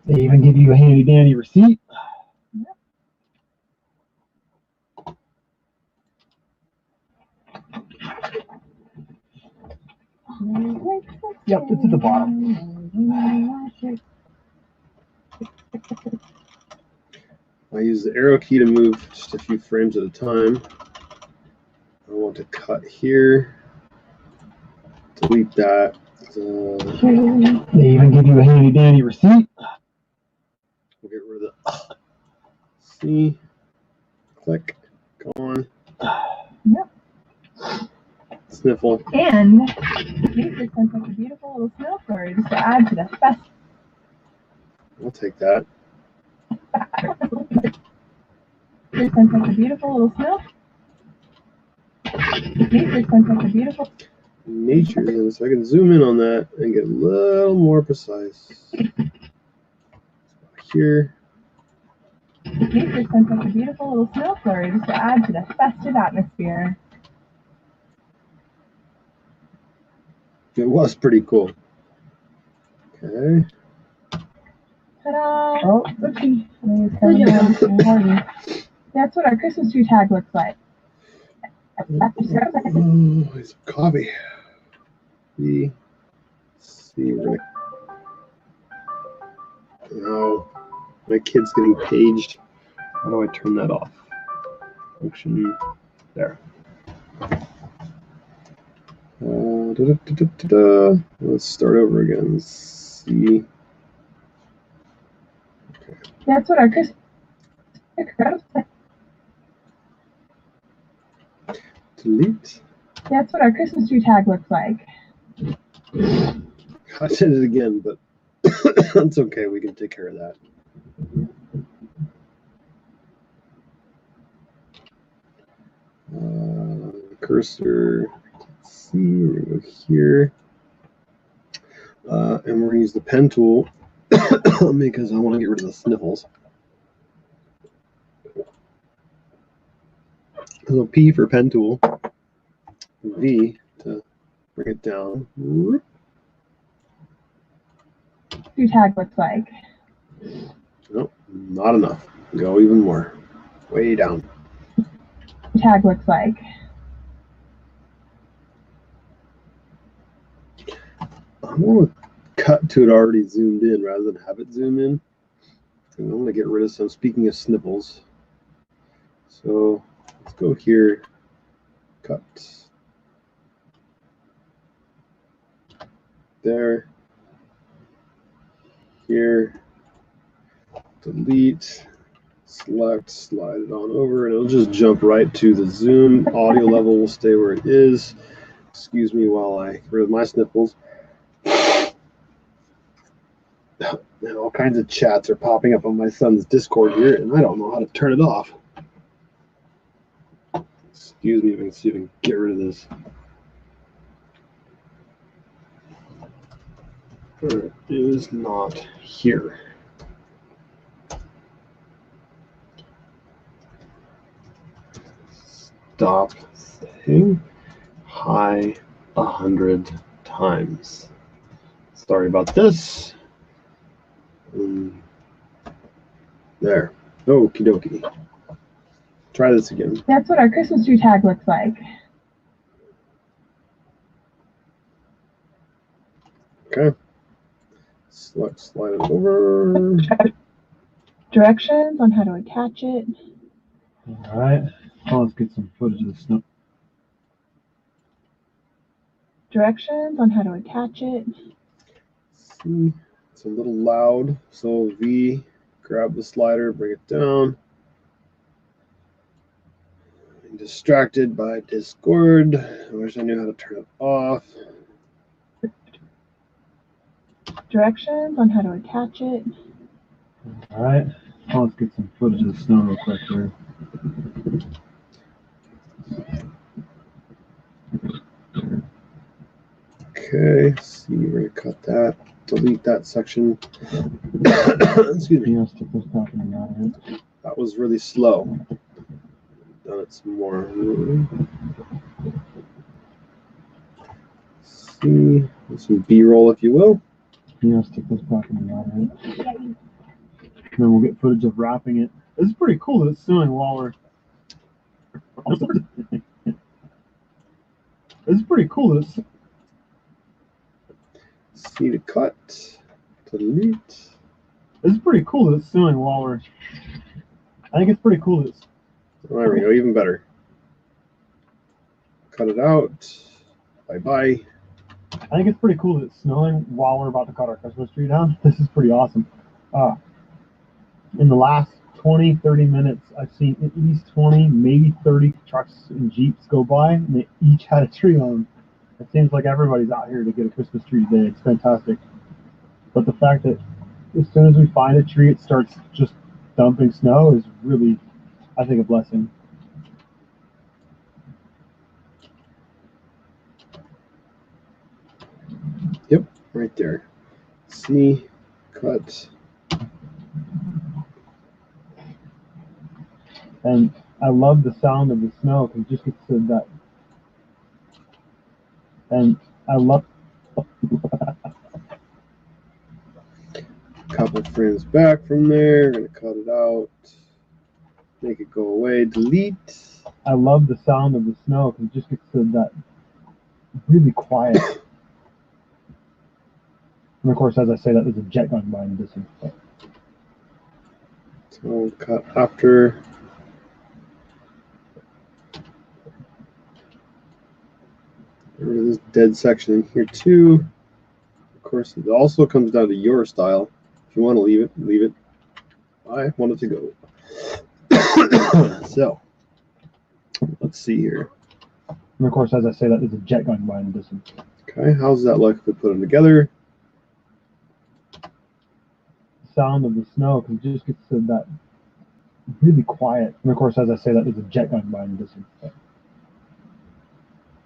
They even give you a handy dandy receipt. Yep, it's at the bottom. I use the arrow key to move just a few frames at a time. I want to cut here. Delete that. They even give you a handy dandy receipt. We'll get rid of the C. Click. Gone. Yep. Sniffle. And these just sounds like a beautiful little snow flurry just to add to the fest. I'll take that. This sounds like a beautiful little snow. These just sounds like a beautiful Nature, so I can zoom in on that and get a little more precise. Here. These just sounds like a beautiful little snow flurry just to add to the festive atmosphere. It was pretty cool. Okay. Ta-da! Oh, oopsie. That's what our Christmas tree tag looks like. Oh, it's coffee. B, C, we're gonna... No, my kid's getting paged. How do I turn that off? Function, there. Let's start over again. C. Okay. That's what our Christmas. Delete. That's what our Christmas tree tag looks like. I did it again, but that's okay. We can take care of that. Cursor. Let's see. We're going to go here. And we're going to use the pen tool because I want to get rid of the sniffles. So P for pen tool, V to bring it down. Tree tag looks like. Nope, not enough. Go even more. Way down. Tag looks like. I want to cut to it already zoomed in rather than have it zoom in. And I want to get rid of some, speaking of snipples. So let's go here, cut. There. Here. Delete. Select, slide it on over, and it'll just jump right to the zoom. Audio level will stay where it is. Excuse me while I get rid of my snipples. And all kinds of chats are popping up on my son's Discord here, and I don't know how to turn it off. Excuse me, if I can see if I can get rid of this. It is not here. Stop saying hi 100 times. Sorry about this. There. Okie dokie. Try this again. That's what our Christmas tree tag looks like. Okay. Select, slide it over. Directions on how to attach it. All right. Well, let's get some footage of the snow. Directions on how to attach it. See, it's a little loud. So V, grab the slider, bring it down. I'm distracted by Discord. I wish I knew how to turn it off. Directions on how to attach it. All right. Well, let's get some footage of the snow real quick here. Okay, see, we're gonna cut that, delete that section. Excuse me. Yeah, stick this back in the audio. That was really slow. Done it some more. See, some B-roll, if you will. Yeah, stick this back in the audio. And then we'll get footage of wrapping it. This is pretty cool that it's snowing while we're. This is pretty cool that it's. See to cut, delete. This is pretty cool that it's snowing while we're. I think it's pretty cool that it's. There we go, even better. Cut it out. Bye-bye. I think it's pretty cool that it's snowing while we're about to cut our Christmas tree down. This is pretty awesome. In the last 20, 30 minutes, I've seen at least 20, maybe 30 trucks and Jeeps go by, and they each had a tree on them. It seems like everybody's out here to get a Christmas tree today. It's fantastic. But the fact that as soon as we find a tree, it starts just dumping snow is really, I think, a blessing. Yep, right there. See, cut. And I love the sound of the snow because it just gets to that. And I love. Couple frames back from there. Gonna cut it out. Make it go away. Delete. I love the sound of the snow because it just gets to that really quiet. And of course, as I say that, there's a jet going by in the distance. So we'll cut after. There's this dead section in here too. Of course, it also comes down to your style. If you want to leave it, leave it. I want it to go. So, let's see here. And of course, as I say that, there's a jet going by in the distance. Okay, how's that look if we put them together? Sound of the snow because it just gets to that really quiet. And of course, as I say that, there's a jet going by in the distance.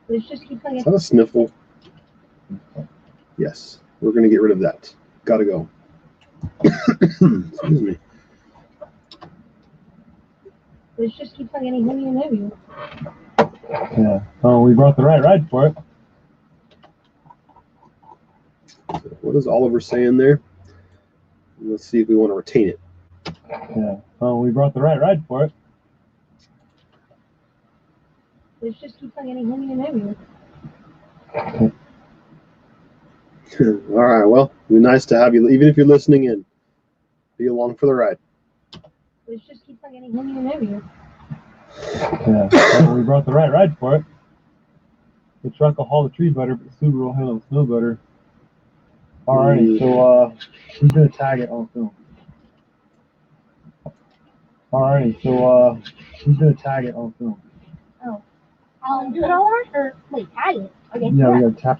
Let's just keep playing. Is that a sniffle? Yes, we're going to get rid of that. Gotta go. Excuse me. Let's just keep playing any honey and maybe. Yeah. Oh, we brought the right ride for it. So what does Oliver say in there? Let's see if we want to retain it. Yeah. Oh, we brought the right ride for it. Let's just keep playing any honey and maybe. All right, well, it'd be nice to have you, even if you're listening in. Be along for the ride. Let's just keep playing any honey and maybe. Yeah. Oh, we brought the right ride for it. The truck will haul the tree better, but the Subaru will handle the snow better. Alrighty, so who's gonna tag it on film? Alrighty, so who's gonna tag it on film? Oh. I'll do it all right? Or wait, tag it. Okay. Yeah, we gotta tag.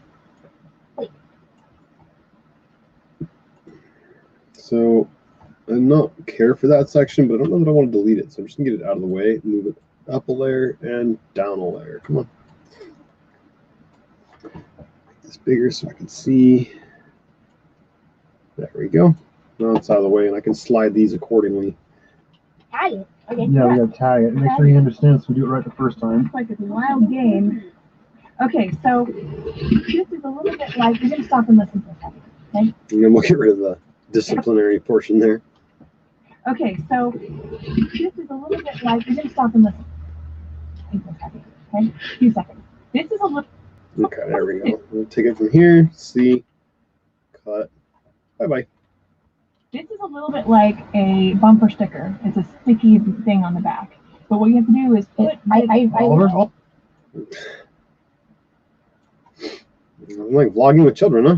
So I do not care for that section, but I don't know that I want to delete it. So I'm just gonna get it out of the way, move it up a layer and down a layer. Come on. Make this bigger so I can see. There we go. Now it's out of the way and I can slide these accordingly. Tag it. Okay. Yeah, we gotta tag it. Make sure he understands so we do it right the first time. It's like a wild game. Okay, so this is a little bit like, you're gonna stop and listen for a second, okay? And then we'll get rid of the disciplinary portion there. Okay, so this is a little bit like, you're gonna stop and listen for a second, okay? A few seconds. This is a little. Okay, there we go. We'll take it from here. See, cut. Bye-bye. This is a little bit like a bumper sticker. It's a sticky thing on the back. But what you have to do is put. Oliver? I'm like vlogging with children, huh?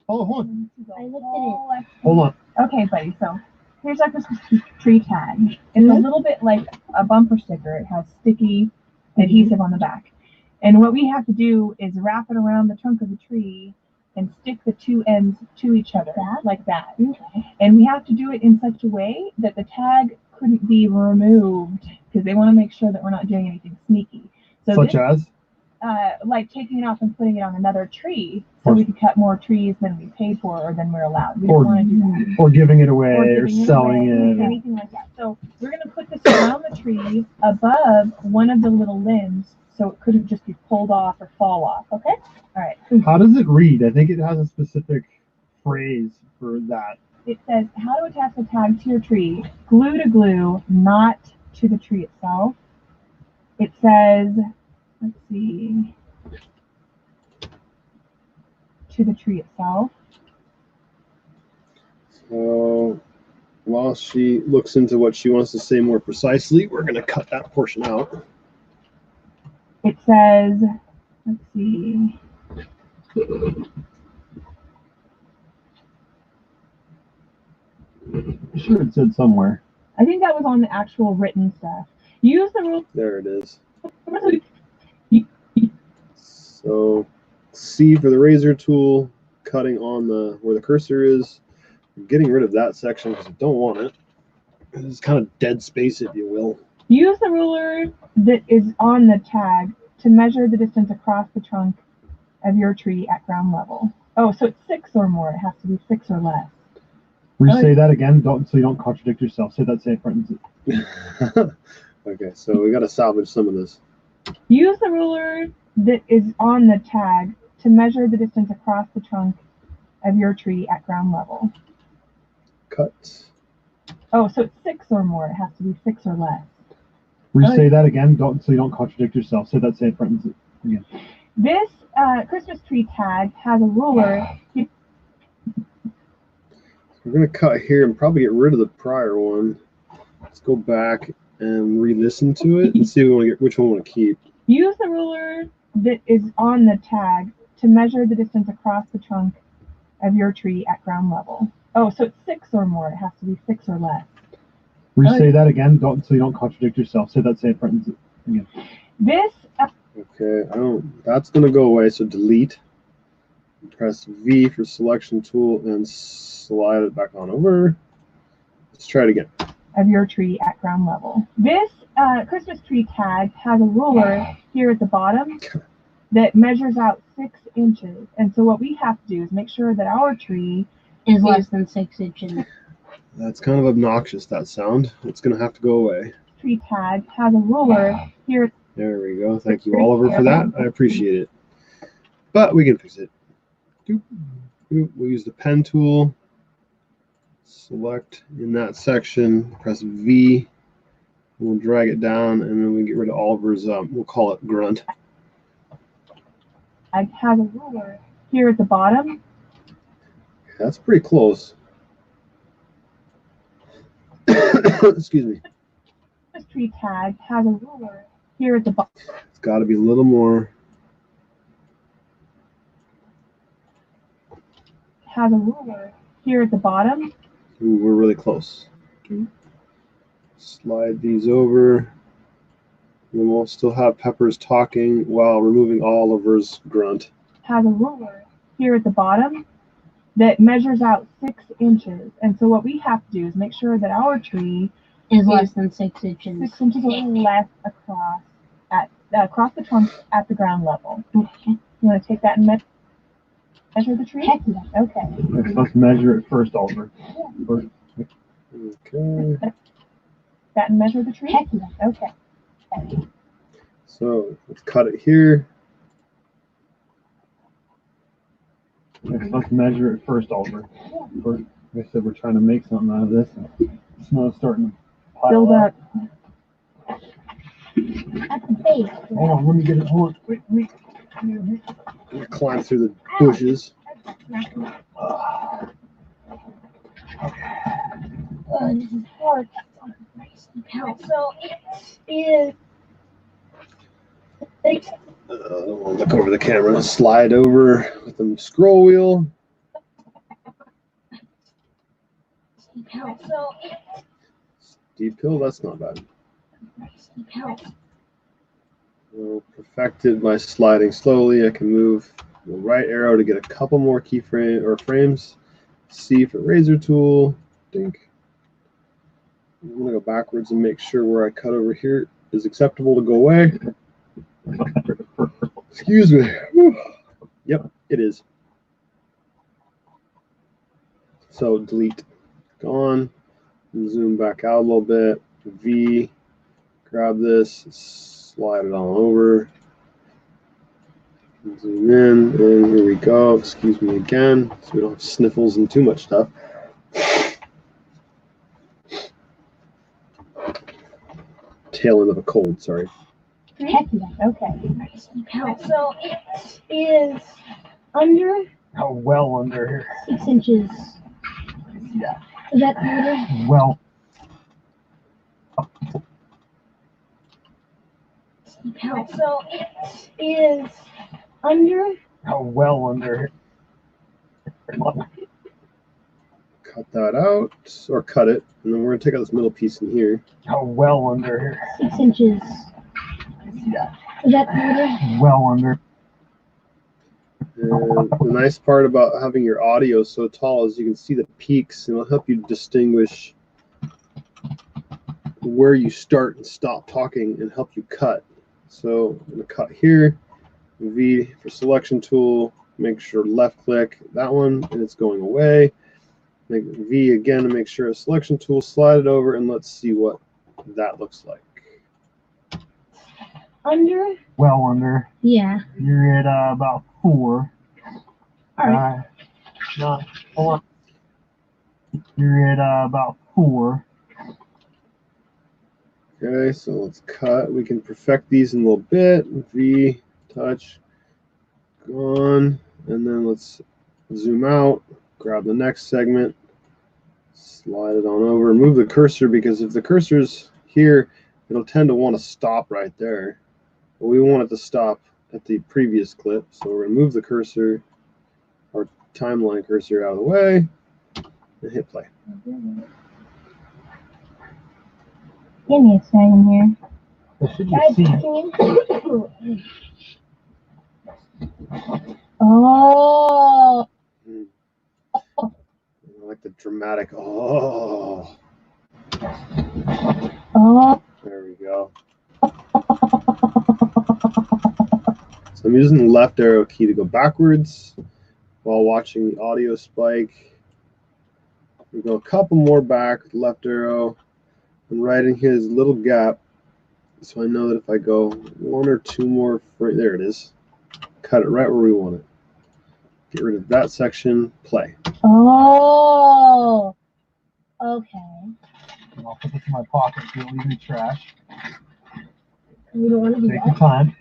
Oh, hold on. I looked at it. Hold on. Okay, buddy. So here's our Christmas tree tag. It's a little bit like a bumper sticker. It has sticky adhesive on the back. And what we have to do is wrap it around the trunk of the tree and stick the two ends to each other like that. Okay. And we have to do it in such a way that the tag couldn't be removed because they want to make sure that we're not doing anything sneaky. So Such as? Like taking it off and putting it on another tree so we could cut more trees than we paid for or than we're allowed. We don't want to do that. Or giving it away or selling it. Anything like that. So we're going to put this around the tree above one of the little limbs so it couldn't just be pulled off or fall off, okay? All right. How does it read? I think it has a specific phrase for that. It says, how to attach the tag to your tree. Glue to glue, not to the tree itself. It says, let's see, to the tree itself. So while she looks into what she wants to say more precisely, we're going to cut that portion out. It says, let's see. I'm sure it said somewhere. I think that was on the actual written stuff. Use the rule. There it is. So C for the razor tool, cutting on the where the cursor is. I'm getting rid of that section because I don't want it. It's kind of dead space, if you will. Use the ruler that is on the tag to measure the distance across the trunk of your tree at ground level. Oh, so it's 6 or more. It has to be 6 or less. Say that again, so you don't contradict yourself. Say that same sentence. Okay, so we got to salvage some of this. Use the ruler that is on the tag to measure the distance across the trunk of your tree at ground level. Cut. Oh, so it's 6 or more. It has to be 6 or less. Say that again, so you don't contradict yourself. Say that same sentence again. This Christmas tree tag has a ruler. We're going to cut here and probably get rid of the prior one. Let's go back and re-listen to it and see if we want to get which one we want to keep. Use the ruler that is on the tag to measure the distance across the trunk of your tree at ground level. Oh, so it's 6 or more. It has to be 6 or less. Say that again, so you don't contradict yourself. Say that same sentence again. This. Okay, that's gonna go away, so delete. Press V for selection tool and slide it back on over. Let's try it again. Of your tree at ground level. This Christmas tree tag has a ruler here at the bottom that measures out 6 inches. And so what we have to do is make sure that our tree is less than 6 inches. That's kind of obnoxious, that sound. It's gonna have to go away. Tree tag has a ruler here. There we go. Thank you, Oliver, for that. I appreciate it. But we can fix it. We'll use the pen tool. Select in that section, press V. We'll drag it down, and then we get rid of Oliver's, we'll call it grunt. It has a ruler here at the bottom. That's pretty close. Excuse me. This tree tag has a ruler here at the bottom. It's got to be a little more. Has a ruler here at the bottom. Ooh, we're really close. Slide these over. And then we'll still have Peppers talking while removing Oliver's grunt. Has a ruler here at the bottom that measures out 6 inches. And so what we have to do is make sure that our tree is less than 6 inches. 6 inches or less across the trunk at the ground level. Okay. You want to take that and measure the tree? Heck yeah. Okay. Let's measure it first, Oliver. Okay. That and measure the tree? Heck yeah. Okay. So let's cut it here. Let's measure it first, Oliver. Like I said, we're trying to make something out of this. Snow's starting to pile Build up. At the base. Hold on, let me get it. Hold on. Wait. Climb through the bushes. This is hard. So it is. I don't want to look over the camera. Slide over with the scroll wheel. So Steep hill, that's not bad. Well, perfected by sliding slowly. I can move the right arrow to get a couple more keyframe or frames. C for razor tool. Dink. I'm gonna go backwards and make sure where I cut over here is acceptable to go away. Excuse me. Whew. Yep, it is. So delete. Gone. Zoom back out a little bit. V. Grab this. Slide it on over. Zoom in. And here we go. Excuse me again, so we don't have sniffles and too much stuff. Tail end of a cold, sorry. heck yeah. Okay. So it is under How well under 6 inches. Yeah. Is that better? Well. So it is under. How well under. Cut that out, or cut it, and then we're going to take out this middle piece in here. How well under. 6 inches. Yeah. Is that better? Well under. And the nice part about having your audio so tall is you can see the peaks, and it'll help you distinguish where you start and stop talking and help you cut. So I'm going to cut here, V for selection tool, make sure left click that one, and it's going away. Make V again to make sure a selection tool, slide it over, and let's see what that looks like. Under? Well under. Yeah. You're at about 4. All right. No, hold on. You're at about 4. Okay, so let's cut. We can perfect these in a little bit. V, touch, gone. And then let's zoom out, grab the next segment, slide it on over, move the cursor, because if the cursor's here, it'll tend to want to stop right there. But we want it to stop at the previous clip. So we're going to move the cursor, our timeline cursor, out of the way, and hit play. Give me a second here. There should be Guys, a seat. can you? Oh. I like the dramatic. Oh, Oh. there we go. So I'm using the left arrow key to go backwards while watching the audio spike. We go a couple more back with the left arrow. I'm right in his little gap, so I know that if I go one or two more, there it is. Cut it right where we want it. Get rid of that section. Play. Oh. Okay. And I'll put this in my pocket so you'll leave any trash. You don't want to do Take your that. time.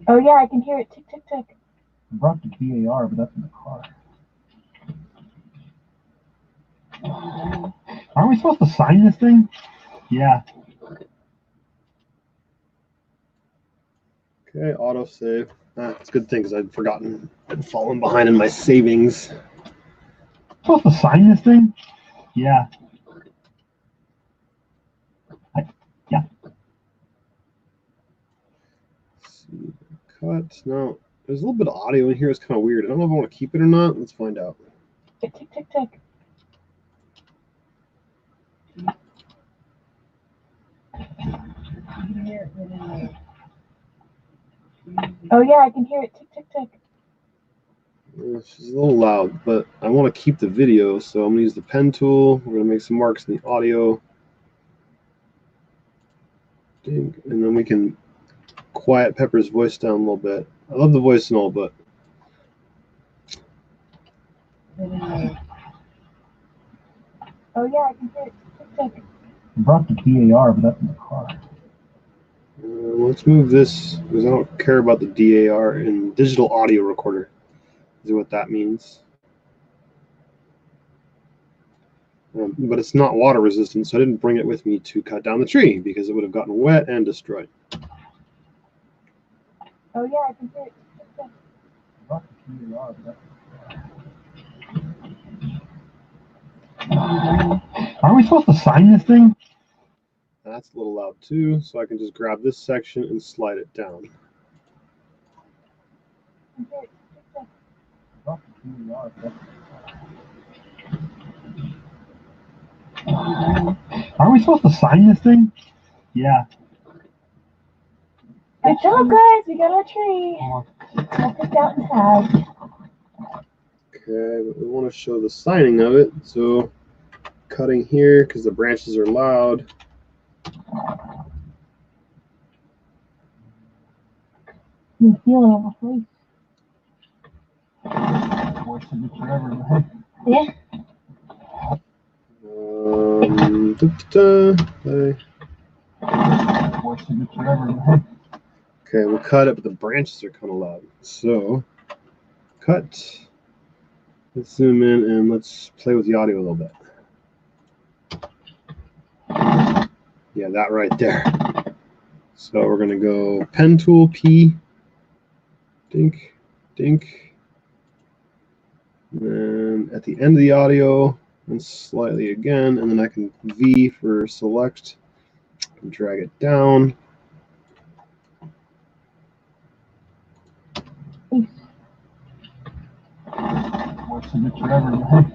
Oh yeah, I can hear it tick tick tick. I brought the DAR, but that's in the car. Aren't we supposed to sign this thing? Yeah. Okay, auto save. It's a good thing because I'd forgotten. I'd fallen behind in my savings. Supposed to sign this thing? Yeah. Yeah. Let's see. Cut. No, there's a little bit of audio in here. It's kind of weird. I don't know if I want to keep it or not. Let's find out. Tick tick tick tick. Oh yeah, I can hear it tick tick tick. She's a little loud, but I want to keep the video, so I'm going to use the pen tool. We're going to make some marks in the audio. And then we can quiet Pepper's voice down a little bit. I love the voice and all, but... Oh yeah, I can hear it tick tick tick. I brought the DAR, but that's in the car. Let's move this, because I don't care about the DAR and digital audio recorder. Is what that means. But it's not water resistant, so I didn't bring it with me to cut down the tree because it would have gotten wet and destroyed. Oh yeah, I can hear it tick tick tick. I brought the DAR, but that's in the car. Aren't we supposed to sign this thing? That's a little loud too, so I can just grab this section and slide it down. I can hear it tick tick tick. Aren't we supposed to sign this thing? Yeah. Good job, guys. We got our tree. Hold All picked out and tagged. Okay, but we want to show the signing of it, so cutting here because the branches are loud. You feel it on my face. Worst signature ever, right? Yeah. Worst signature ever, right? Okay, we'll cut it, but the branches are kind of loud. So, cut. Let's zoom in and let's play with the audio a little bit. Yeah, that right there. So we're going to go pen tool, P, dink, dink. And then at the end of the audio, and slightly again, and then I can V for select and drag it down. Worst signature ever, right?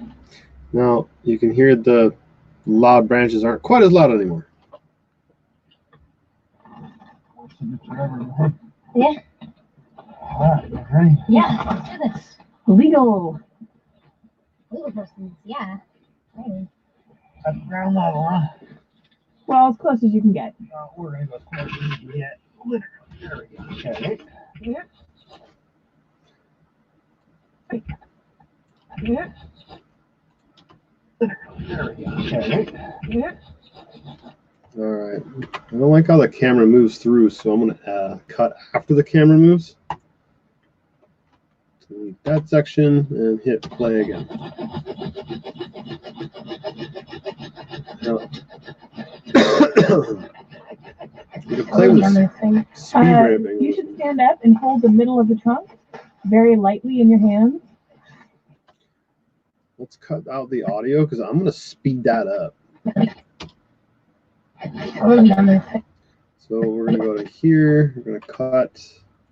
Now you can hear the loud branches aren't quite as loud anymore. Worst signature ever, right? Yeah. Alright, you ready? Yeah. Let's do this. Legal. Legal persons. Yeah. Right. That's ground level, huh? Well, as close as you can get. We're gonna go as close as we can get. Literally. There we go. Okay. Yeah. Yeah. There we go. Okay. Yeah. All right. I don't like how the camera moves through, so I'm going to cut after the camera moves. Delete that section and hit play again. Now, you can play with speed ramping. You should stand up and hold the middle of the trunk very lightly in your hands. let's cut out the audio because I'm going to speed that up. So we're going to go to here. We're going to cut.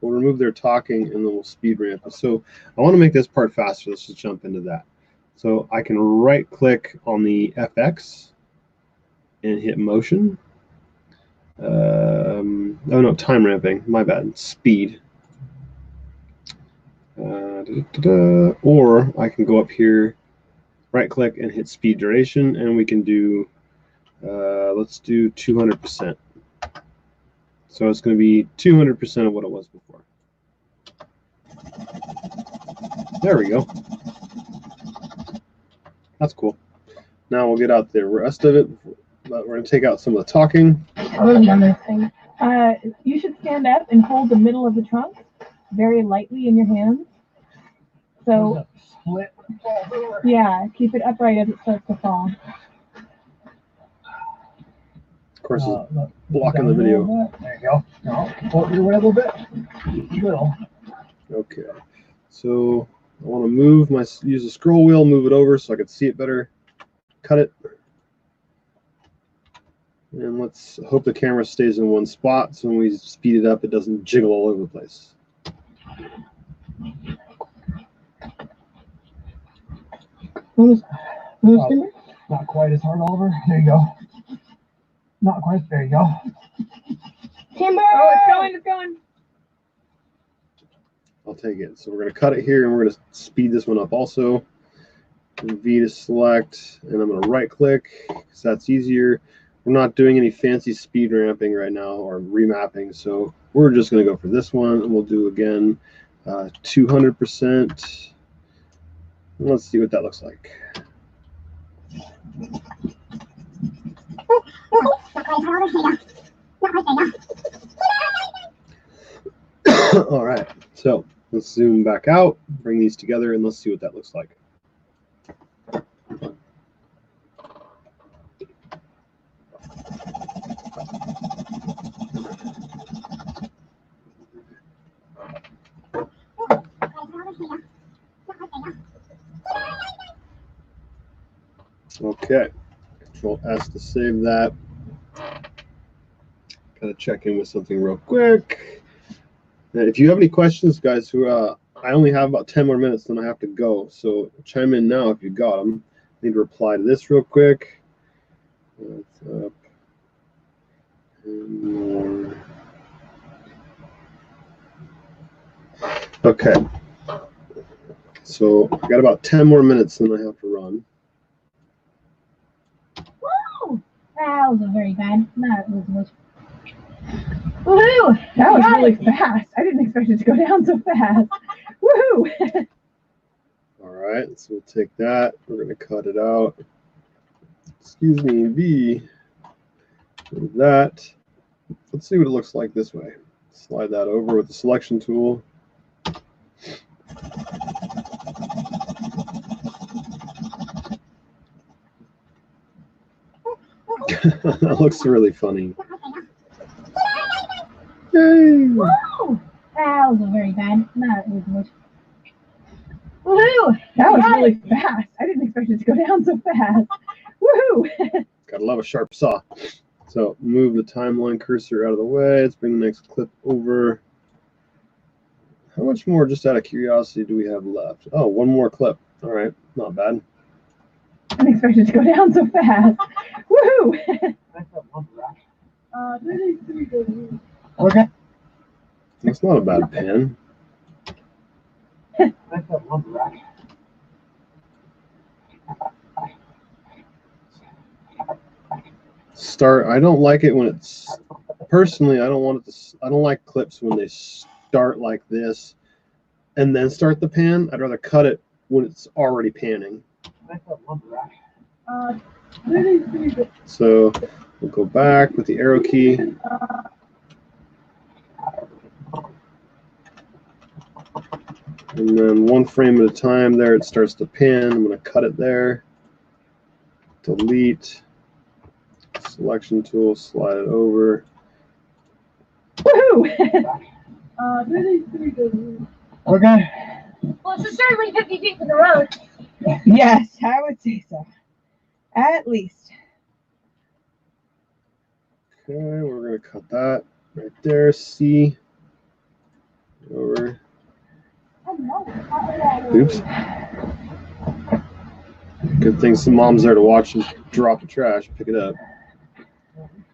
We'll remove their talking, and then we'll speed ramp it. So I want to make this part faster. Let's just jump into that. So I can right-click on the FX and hit motion. Oh no, time ramping. My bad. Speed. Or I can go up here, right-click, and hit speed duration, and we can do. Let's do 200%. So it's going to be 200% of what it was before. There we go. That's cool. Now we'll get out the rest of it, but we're going to take out some of the talking. You should stand up and hold the middle of the trunk very lightly in your hands. So, yeah, keep it upright as it starts to fall. Of course, it's blocking the video. There you go. No, pull your way a little bit. Little. Okay, so I want to move use the scroll wheel, move it over so I can see it better. Cut it, and let's hope the camera stays in one spot. So when we speed it up, it doesn't jiggle all over the place. Not quite as hard, Oliver. There you go. Not quite. There you go. Timber! Oh, it's going, it's going. I'll take it. So we're going to cut it here, and we're going to speed this one up also. V to select, and I'm going to right click because that's easier. We're not doing any fancy speed ramping right now or remapping, so we're just going to go for this one, and we'll do again 200%. Let's see what that looks like. All right, so let's zoom back out, bring these together, and let's see what that looks like. Okay, Control S to save that. Gotta check in with something real quick. Now, if you have any questions, guys, I only have about 10 more minutes, then I have to go. So chime in now if you got them. I need to reply to this real quick. That's up. And more. Okay. So I got about 10 more minutes, then I have to run. Woo! That wasn't very bad. That was much. Woohoo! That was really fast. I didn't expect it to go down so fast. Woohoo! All right, so we'll take that. We're going to cut it out. Excuse me, V. Move that. Let's see what it looks like this way. Slide that over with the selection tool. That looks really funny. Yay! Woo! That wasn't very bad. That was much. Woohoo! That was really fast. I didn't expect it to go down so fast. Woohoo! Gotta love a sharp saw. So move the timeline cursor out of the way. Let's bring the next clip over. How much more, just out of curiosity, do we have left? Oh, one more clip. All right, not bad. I didn't expect it to go down so fast. Woohoo! Okay. That's not a bad pan. Start. I don't like it when it's. Personally, I don't want it to. I don't like clips when they start like this, and then start the pan. I'd rather cut it when it's already panning. So we'll go back with the arrow key. And then one frame at a time there, it starts to pan. I'm going to cut it there. Delete. Selection tool, slide it over. Woohoo! Okay. Well, it's certainly 50 feet from the road. Yes, I would say so. At least. Okay, we're going to cut that right there. C. Over. Oops. Good thing some mom's there to watch and drop the trash and pick it up.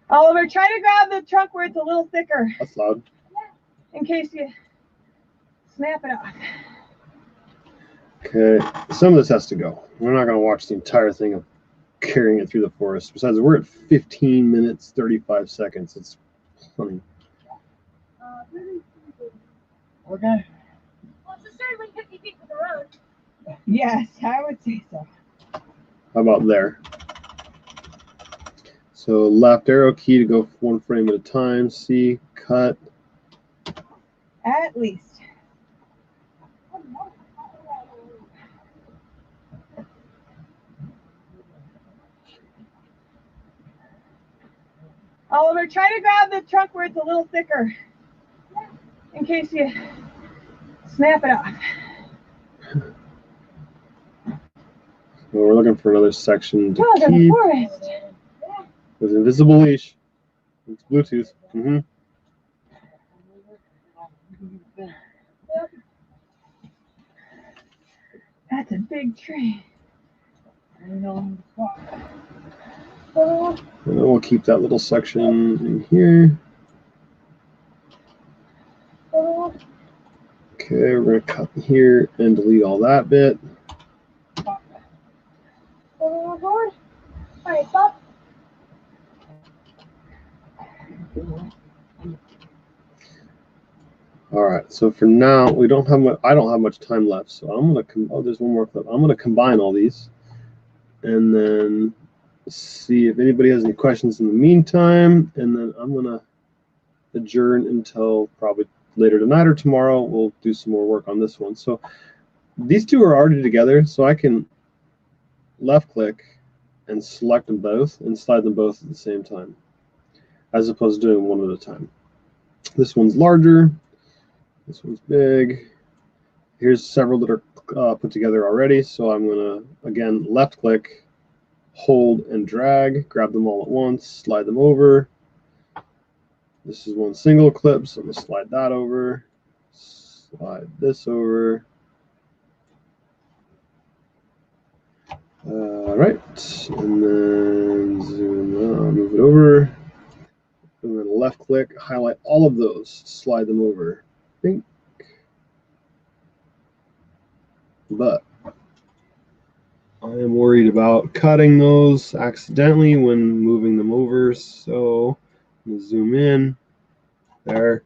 Oliver, try to grab the trunk where it's a little thicker. That's loud. In case you snap it off. Okay, some of this has to go. We're not going to watch the entire thing of carrying it through the forest. Besides, we're at 15 minutes, 35 seconds. It's plenty. Okay. Well, it's certainly 50 feet from the road. Yes, I would say so. How about there? So left arrow key to go one frame at a time. C, cut. At least. Oliver, try to grab the trunk where it's a little thicker. In case you snap it off. Well, we're looking for another section to Oh, there's a keep. forest. With invisible leash. It's Bluetooth. That's a big tree. And then we'll keep that little section in here. Okay, we're going to cut here and delete all that bit. All right, stop. All right, so for now, we don't have much. I don't have much time left, so I'm gonna. Oh, there's one more clip. I'm gonna combine all these, and then see if anybody has any questions in the meantime, and then I'm gonna adjourn until probably later tonight or tomorrow. We'll do some more work on this one. So these two are already together, so I can left click and select them both and slide them both at the same time, as opposed to doing one at a time. This one's larger. This one's big. Here's several that are put together already. So I'm going to, again, left click, hold and drag, grab them all at once, slide them over. This is one single clip, so I'm going to slide that over, slide this over. All right, and then zoom, move it over. And then left click, highlight all of those, slide them over. Think. But I am worried about cutting those accidentally when moving them over, so I'm going to zoom in there,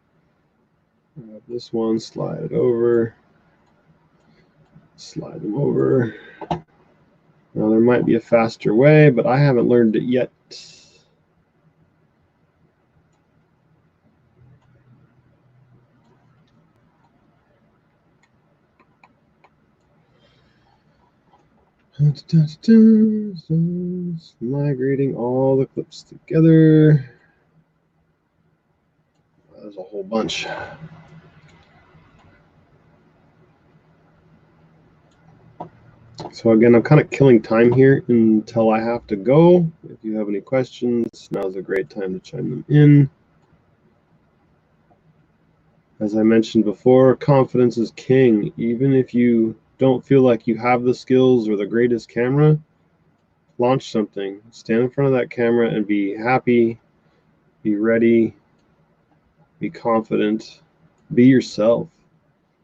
grab this one, slide it over, slide them over. Now there might be a faster way, but I haven't learned it yet. Migrating all the clips together. There's a whole bunch. So again, I'm kind of killing time here until I have to go. If you have any questions, now's a great time to chime them in. As I mentioned before, confidence is king. Even if you don't feel like you have the skills or the greatest camera, launch something. Stand in front of that camera and be happy, be ready, be confident, be yourself.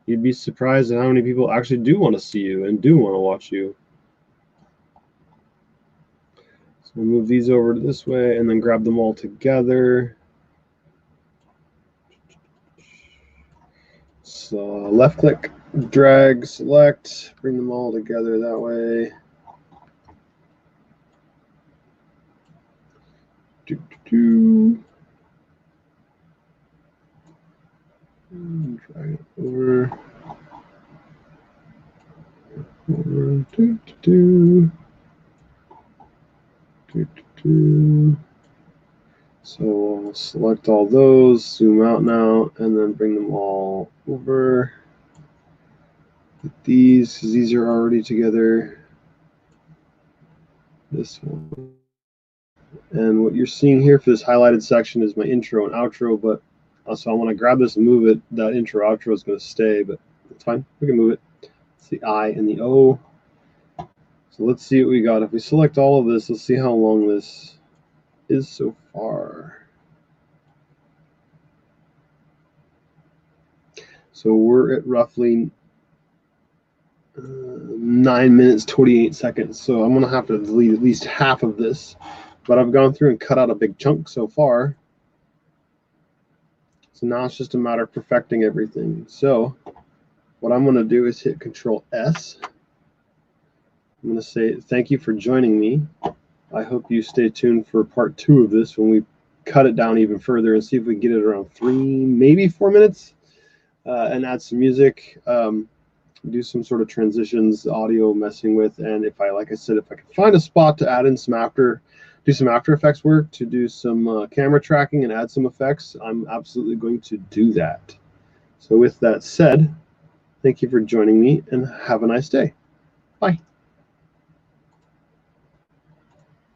You'd be surprised at how many people actually do want to see you and do want to watch you. So we'll move these over to this way and then grab them all together. So left click, drag, select, bring them all together that way. Drag it over. So I'll select all those, zoom out now, and then bring them all over. With these, because these are already together. this one. And what you're seeing here for this highlighted section is my intro and outro, but also I want to grab this and move it. That intro outro is going to stay, but it's fine. We can move it. It's the I and the O. So let's see what we got. If we select all of this, let's see how long this is so far. So we're at roughly 9 minutes 28 seconds. So I'm gonna have to delete at least half of this, but I've gone through and cut out a big chunk so far. So now it's just a matter of perfecting everything. So what I'm gonna do is hit Control S. I'm gonna say thank you for joining me. I hope you stay tuned for part 2 of this when we cut it down even further and see if we can get it around 3, maybe 4 minutes, and add some music. Do some sort of transitions, audio messing with, and if I, like I said, if I can find a spot to add in some After Effects work, to do some camera tracking and add some effects, I'm absolutely going to do that. So with that said, thank you for joining me and have a nice day. Bye.